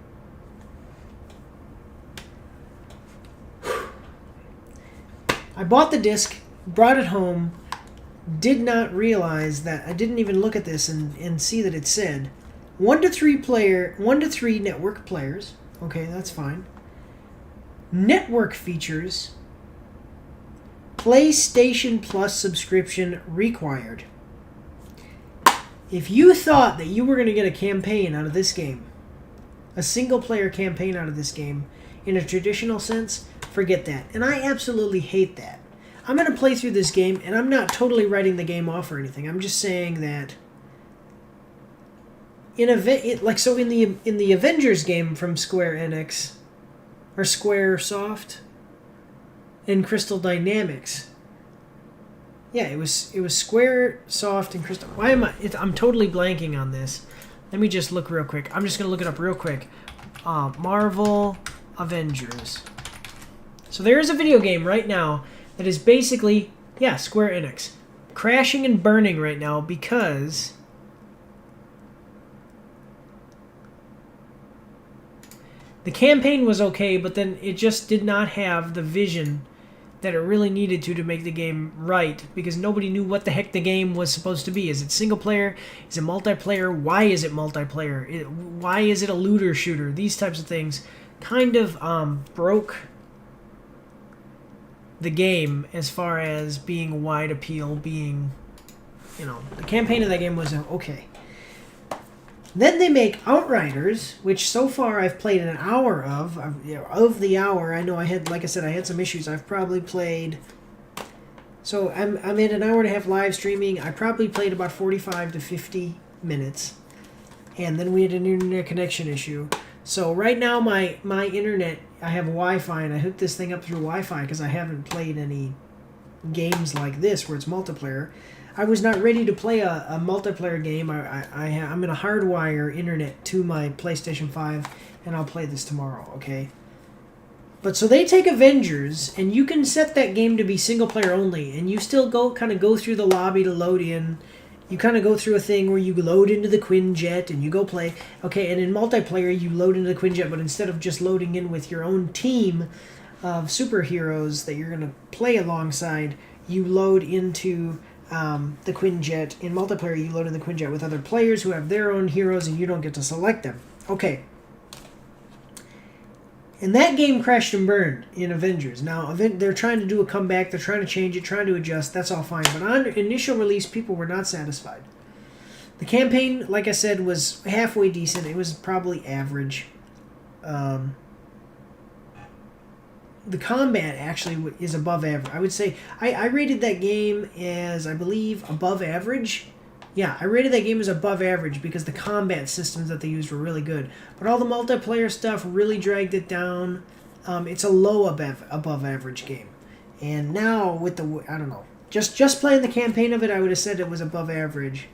A: I bought the disc, brought it home, did not realize that I didn't even look at this and see that it said 1 to 3 network players. Okay, that's fine. Network features, PlayStation Plus subscription required. If you thought that you were going to get a campaign out of this game, a single player campaign out of this game, in a traditional sense, forget that. And I absolutely hate that. I'm going to play through this game, and I'm not totally writing the game off or anything. I'm just saying that in the Avengers game from Square Enix or Squaresoft and Crystal Dynamics. Yeah, it was Squaresoft and Crystal. Why am I'm totally blanking on this. Let me just look real quick. I'm just going to look it up real quick. Marvel Avengers. So there is a video game right now that is basically, yeah, Square Enix. Crashing and burning right now because the campaign was okay, but then it just did not have the vision that it really needed to make the game right, because nobody knew what the heck the game was supposed to be. Is it single player? Is it multiplayer? Why is it multiplayer? Why is it a looter shooter? These types of things kind of broke the game as far as being wide appeal, being, you know, the campaign of that game was okay. Then they make Outriders, which so far I've played an hour of. Of the hour, I know I had, like I said, I had some issues. I've probably played, so I'm in an hour and a half live streaming. I probably played about 45 to 50 minutes. And then we had an internet connection issue. So right now my internet, I have Wi-Fi, and I hooked this thing up through Wi-Fi because I haven't played any games like this where it's multiplayer. I was not ready to play a multiplayer game. I'm going to hardwire internet to my PlayStation 5, and I'll play this tomorrow, okay? But so they take Avengers, and you can set that game to be single player only, and you still go through the lobby to load in. You kind of go through a thing where you load into the Quinjet and you go play. Okay, and in multiplayer you load into the Quinjet, but instead of just loading in with your own team of superheroes that you're going to play alongside, you load into the Quinjet. In multiplayer, you load in the Quinjet with other players who have their own heroes, and you don't get to select them. Okay. And that game crashed and burned in Avengers. Now, they're trying to do a comeback. They're trying to change it, trying to adjust. That's all fine. But on initial release, people were not satisfied. The campaign, like I said, was halfway decent. It was probably average. The combat actually is above average. I would say I rated that game as, I believe, above average. Yeah, I rated that game as above average because the combat systems that they used were really good. But all the multiplayer stuff really dragged it down. It's a low above average game. And now with the, I don't know, just playing the campaign of it, I would have said it was above average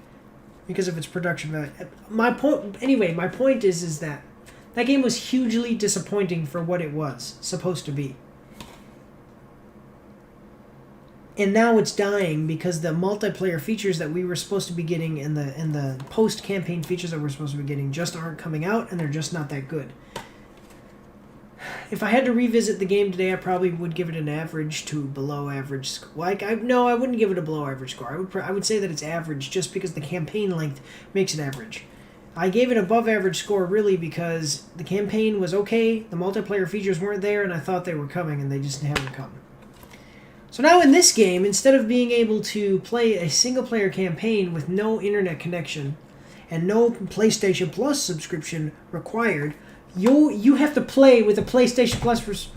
A: because of its production value. My point is that that game was hugely disappointing for what it was supposed to be. And now it's dying because the multiplayer features that we were supposed to be getting and the post-campaign features that we're supposed to be getting just aren't coming out, and they're just not that good. If I had to revisit the game today, I probably would give it an average to below average score. No, I wouldn't give it a below average score. I would say that it's average just because the campaign length makes it average. I gave it above average score really because the campaign was okay, the multiplayer features weren't there, and I thought they were coming, and they just haven't come. So now in this game, instead of being able to play a single-player campaign with no internet connection and no PlayStation Plus subscription required, you have to play with a PlayStation Plus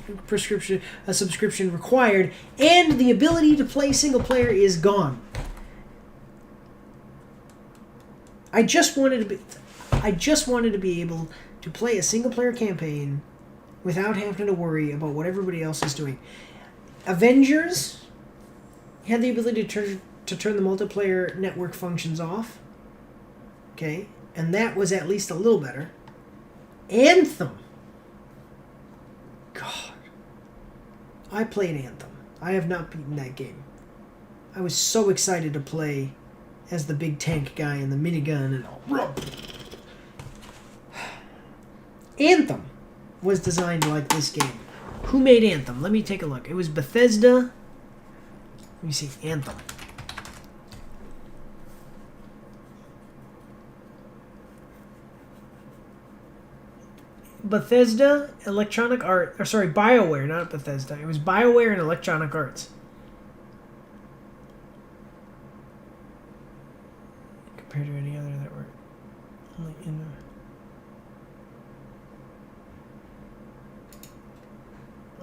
A: subscription required, and the ability to play single-player is gone. I just wanted to be able to play a single-player campaign without having to worry about what everybody else is doing. Avengers had the ability to turn the multiplayer network functions off. Okay, and that was at least a little better. Anthem. God. I played Anthem. I have not beaten that game. I was so excited to play as the big tank guy and the minigun and all. Anthem was designed like this game. Who made Anthem? Let me take a look. It was Bethesda. Let me see. Anthem. Bethesda, Electronic Arts. Or sorry, BioWare, not Bethesda. It was BioWare and Electronic Arts. Compared to any other that were in the...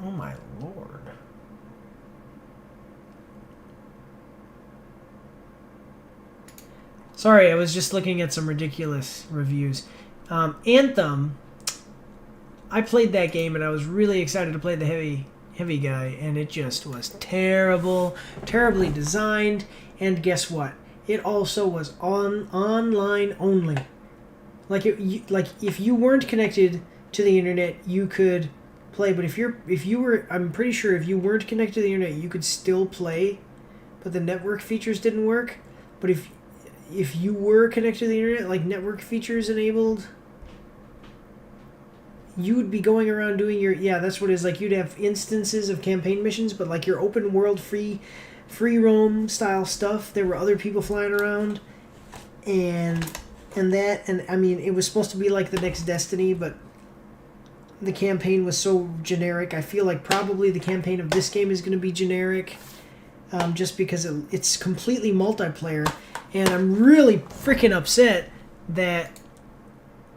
A: Oh my lord. Sorry, I was just looking at some ridiculous reviews. Anthem, I played that game and I was really excited to play the heavy guy, and it just was terrible, terribly designed, and guess what? It also was online only. Like if you weren't connected to the internet, you could play, but if you were, I'm pretty sure if you weren't connected to the internet, you could still play, but the network features didn't work. But if you were connected to the internet, like network features enabled, you would be going around doing your, yeah, that's what it is. Like you'd have instances of campaign missions, but like your open world free roam style stuff, there were other people flying around, and I mean, it was supposed to be like the next Destiny, but the campaign was so generic. I feel like probably the campaign of this game is going to be generic, just because it's completely multiplayer, and I'm really freaking upset that,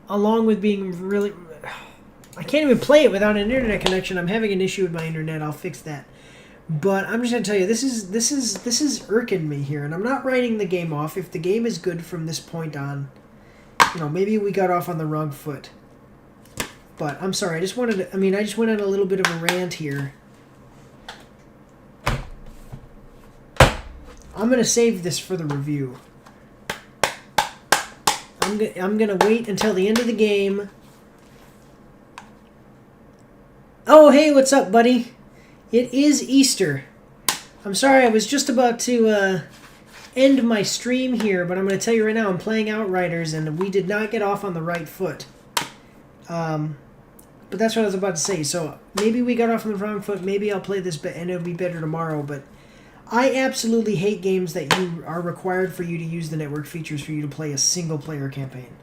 A: along with being really, I can't even play it without an internet connection. I'm having an issue with my internet. I'll fix that. But I'm just going to tell you, this is irking me here, and I'm not writing the game off. If the game is good from this point on, maybe we got off on the wrong foot. But I'm sorry, I just went on a little bit of a rant here. I'm going to save this for the review. I'm going to wait until the end of the game. Oh, hey, what's up, buddy? It is Easter. I'm sorry, I was just about to end my stream here, but I'm going to tell you right now, I'm playing Outriders, and we did not get off on the right foot. But that's what I was about to say. So maybe we got off on the wrong foot. Maybe I'll play this, and it'll be better tomorrow. But I absolutely hate games that you are required for you to use the network features for you to play a single-player campaign.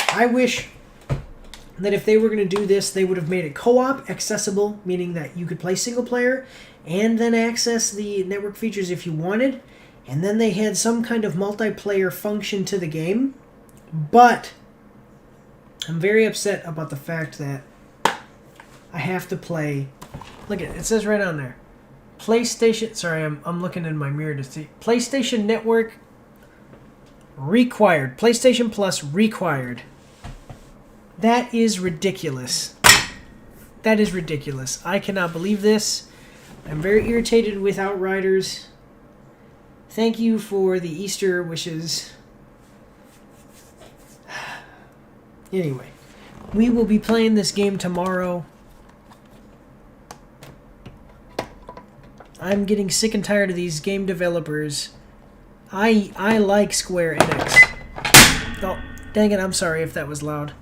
A: I wish that if they were going to do this, they would have made it co-op accessible, meaning that you could play single-player and then access the network features if you wanted, and then they had some kind of multiplayer function to the game. But I'm very upset about the fact that I have to play. Look at it. It says right on there. PlayStation. Sorry, I'm looking in my mirror to see. PlayStation Network required. PlayStation Plus required. That is ridiculous. That is ridiculous. I cannot believe this. I'm very irritated with Outriders. Thank you for the Easter wishes. Anyway, we will be playing this game tomorrow. I'm getting sick and tired of these game developers. I like Square Enix. Oh, dang it, I'm sorry if that was loud.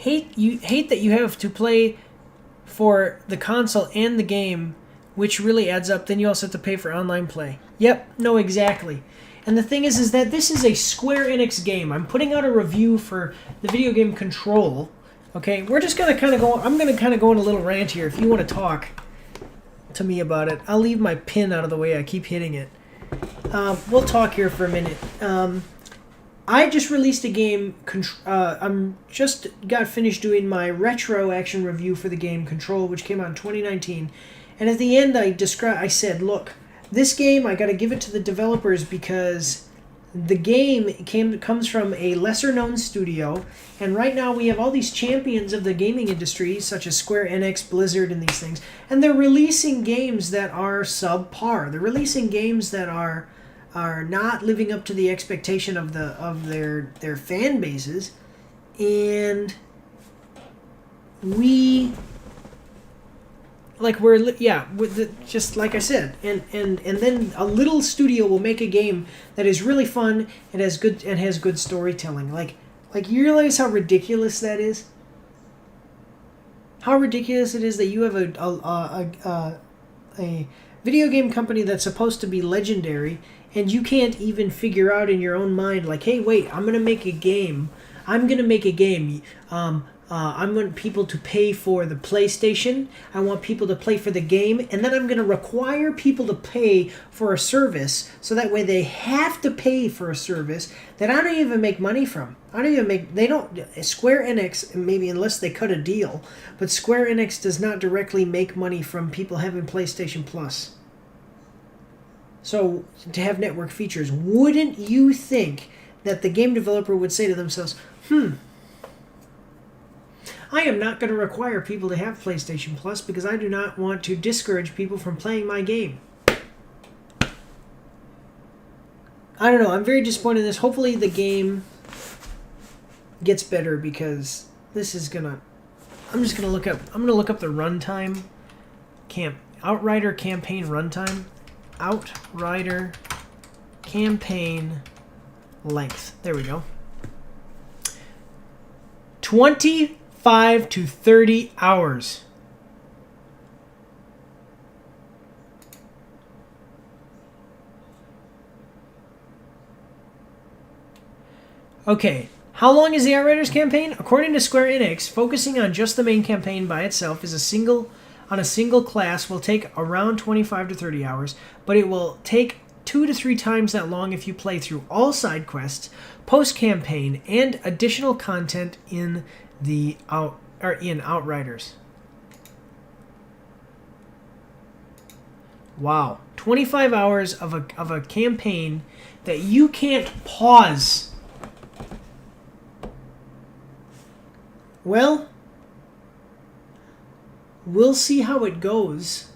A: hate that you have to play for the console and the game, which really adds up. Then you also have to pay for online play. Yep, no, exactly. And the thing is that this is a Square Enix game. I'm putting out a review for the video game Control. Okay, we're just gonna kind of go. I'm gonna kind of go on a little rant here. If you want to talk to me about it, I'll leave my pin out of the way. I keep hitting it. We'll talk here for a minute. I just released a game. I'm just got finished doing my retro action review for the game Control, which came out in 2019. And at the end, I said, look, this game, I got to give it to the developers because the game comes from a lesser-known studio, and right now we have all these champions of the gaming industry, such as Square Enix, Blizzard, and these things, and they're releasing games that are subpar. They're releasing games that are not living up to the expectation of their fan bases, and just like I said, and then a little studio will make a game that is really fun and has good storytelling. Like you realize how ridiculous that is? How ridiculous it is that you have a video game company that's supposed to be legendary, and you can't even figure out in your own mind, like, hey, wait, I'm gonna make a game. I want people to pay for the PlayStation. I want people to play for the game. And then I'm going to require people to pay for a service. So that way they have to pay for a service that I don't even make money from. Square Enix, maybe unless they cut a deal, but Square Enix does not directly make money from people having PlayStation Plus. So to have network features, wouldn't you think that the game developer would say to themselves, I am not going to require people to have PlayStation Plus because I do not want to discourage people from playing my game. I don't know. I'm very disappointed in this. Hopefully the game gets better because this is gonna. I'm gonna look up the runtime. Outrider campaign runtime. Outrider campaign length. There we go. 25 to 30 hours. Okay, how long is the Outriders campaign? According to Square Enix, focusing on just the main campaign by itself is a single class will take around 25 to 30 hours, but it will take 2 to 3 times that long if you play through all side quests, post-campaign, and additional content in Outriders. Wow, 25 hours of a campaign that you can't pause. Well, we'll see how it goes.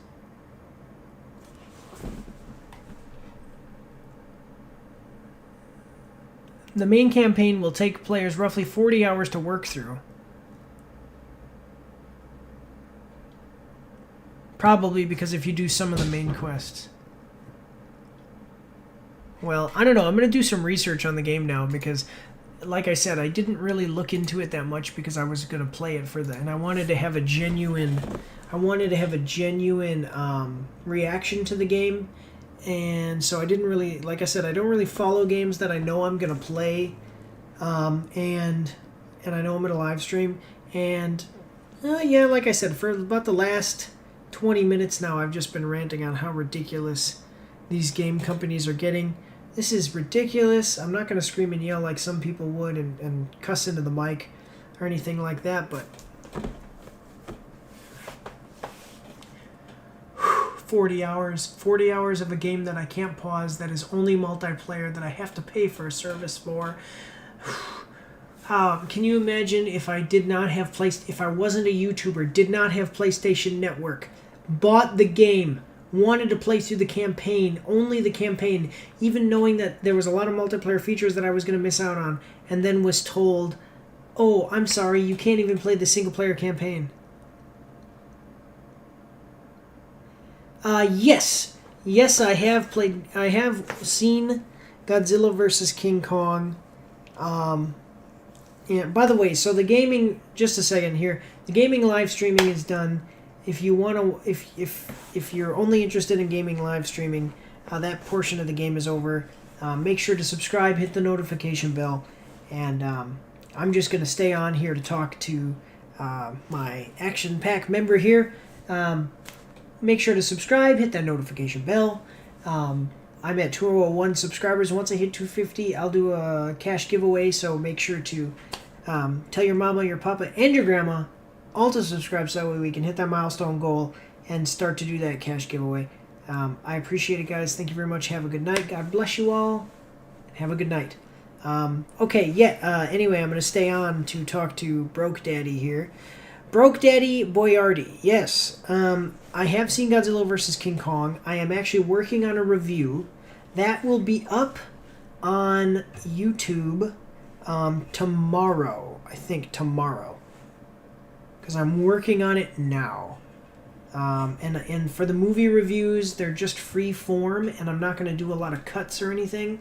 A: The main campaign will take players roughly 40 hours to work through. Probably because if you do some of the main quests. Well, I don't know. I'm going to do some research on the game now because, like I said, I didn't really look into it that much because I was going to play it and I wanted to have a genuine reaction to the game. And so I didn't really, like I said, I don't really follow games that I know I'm going to play, and I know I'm going to live stream. And, yeah, like I said, for about the last 20 minutes now, I've just been ranting on how ridiculous these game companies are getting. This is ridiculous. I'm not going to scream and yell like some people would and cuss into the mic or anything like that, but 40 hours of a game that I can't pause, that is only multiplayer, that I have to pay for a service for. Can you imagine if I did not have if I wasn't a YouTuber, did not have PlayStation Network, bought the game, wanted to play through the campaign, only the campaign, even knowing that there was a lot of multiplayer features that I was going to miss out on, and then was told, oh, I'm sorry, you can't even play the single-player campaign. Yes. Yes, I have seen Godzilla vs. King Kong. Yeah, by the way, so the gaming, just a second here, the gaming live streaming is done. If you want to, if you're only interested in gaming live streaming, that portion of the game is over. Make sure to subscribe, hit the notification bell, and I'm just going to stay on here to talk to my Action Pack member here. Make sure to subscribe, hit that notification bell. I'm at 201 subscribers. Once I hit 250, I'll do a cash giveaway, so make sure to tell your mama, your papa, and your grandma all to subscribe so that way we can hit that milestone goal and start to do that cash giveaway. I appreciate it, guys. Thank you very much. Have a good night. God bless you all. Have a good night. Anyway, I'm going to stay on to talk to Broke Daddy here. Broke Daddy Boyardi. Yes, I have seen Godzilla vs. King Kong. I am actually working on a review. That will be up on YouTube tomorrow. I think tomorrow. Because I'm working on it now. And for the movie reviews, they're just free form, and I'm not going to do a lot of cuts or anything.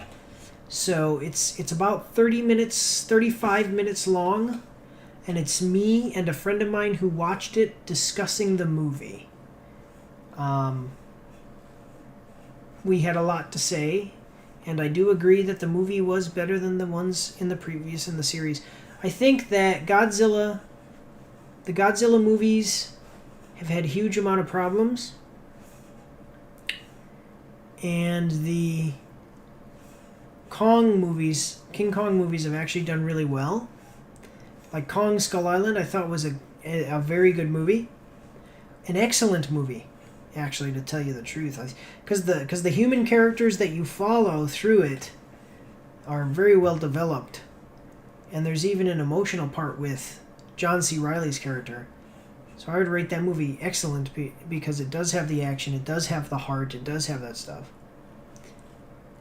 A: So it's about 35 minutes long, and it's me and a friend of mine who watched it discussing the movie. We had a lot to say, and I do agree that the movie was better than the ones in the series. I think that the Godzilla movies have had a huge amount of problems, and the King Kong movies have actually done really well. Like Kong Skull Island, I thought was a very good movie, an excellent movie, actually, to tell you the truth, because the human characters that you follow through it are very well developed, and there's even an emotional part with John C. Reilly's character. So I would rate that movie excellent because it does have the action, it does have the heart, it does have that stuff.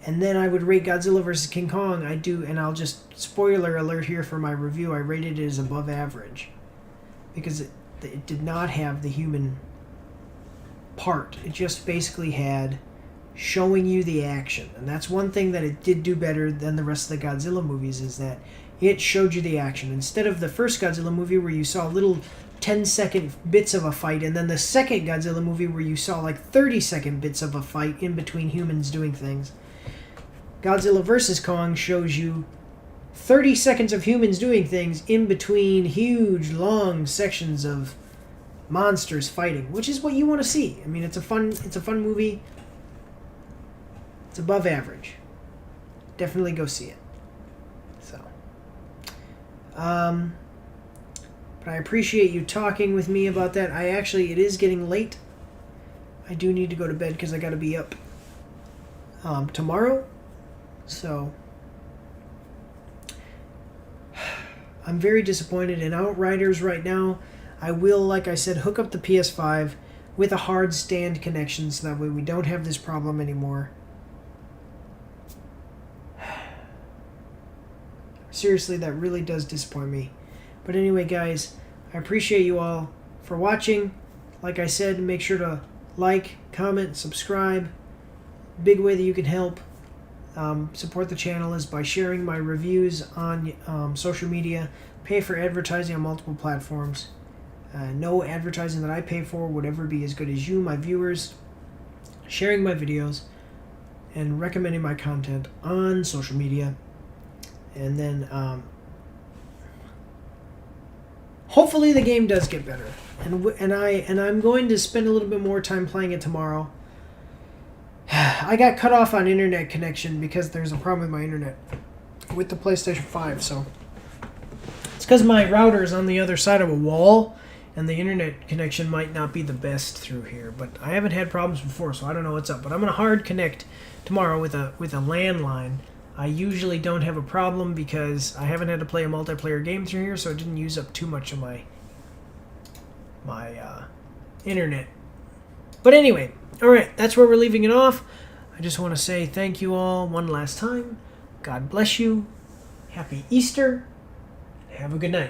A: And then I would rate Godzilla vs. King Kong. I do, and I'll just spoiler alert here for my review. I rated it as above average because it did not have the human part. It just basically had showing you the action, and that's one thing that it did do better than the rest of the Godzilla movies, is that it showed you the action instead of the first Godzilla movie where you saw little 10-second bits of a fight, and then the second Godzilla movie where you saw like 30-second bits of a fight in between humans doing things. Godzilla vs. Kong shows you 30 seconds of humans doing things in between huge, long sections of monsters fighting, which is what you want to see. I mean, it's a fun movie. It's above average. Definitely go see it. So, but I appreciate you talking with me about that. It is getting late. I do need to go to bed because I got to be up tomorrow. So, I'm very disappointed in Outriders right now. I will, like I said, hook up the PS5 with a hard stand connection so that way we don't have this problem anymore. Seriously, that really does disappoint me. But anyway, guys, I appreciate you all for watching. Like I said, make sure to like, comment, subscribe. Big way that you can help support the channel is by sharing my reviews on social media. Pay for advertising on multiple platforms. No advertising that I pay for would ever be as good as you, my viewers, sharing my videos and recommending my content on social media. And then hopefully the game does get better, and I'm going to spend a little bit more time playing it tomorrow. I got cut off on internet connection because there's a problem with my internet with the PlayStation 5. So it's because my router is on the other side of a wall, and the internet connection might not be the best through here. But I haven't had problems before, so I don't know what's up. But I'm gonna hard connect tomorrow with a landline. I usually don't have a problem because I haven't had to play a multiplayer game through here, so it didn't use up too much of my internet. But anyway, alright, that's where we're leaving it off. I just want to say thank you all one last time. God bless you. Happy Easter. Have a good night.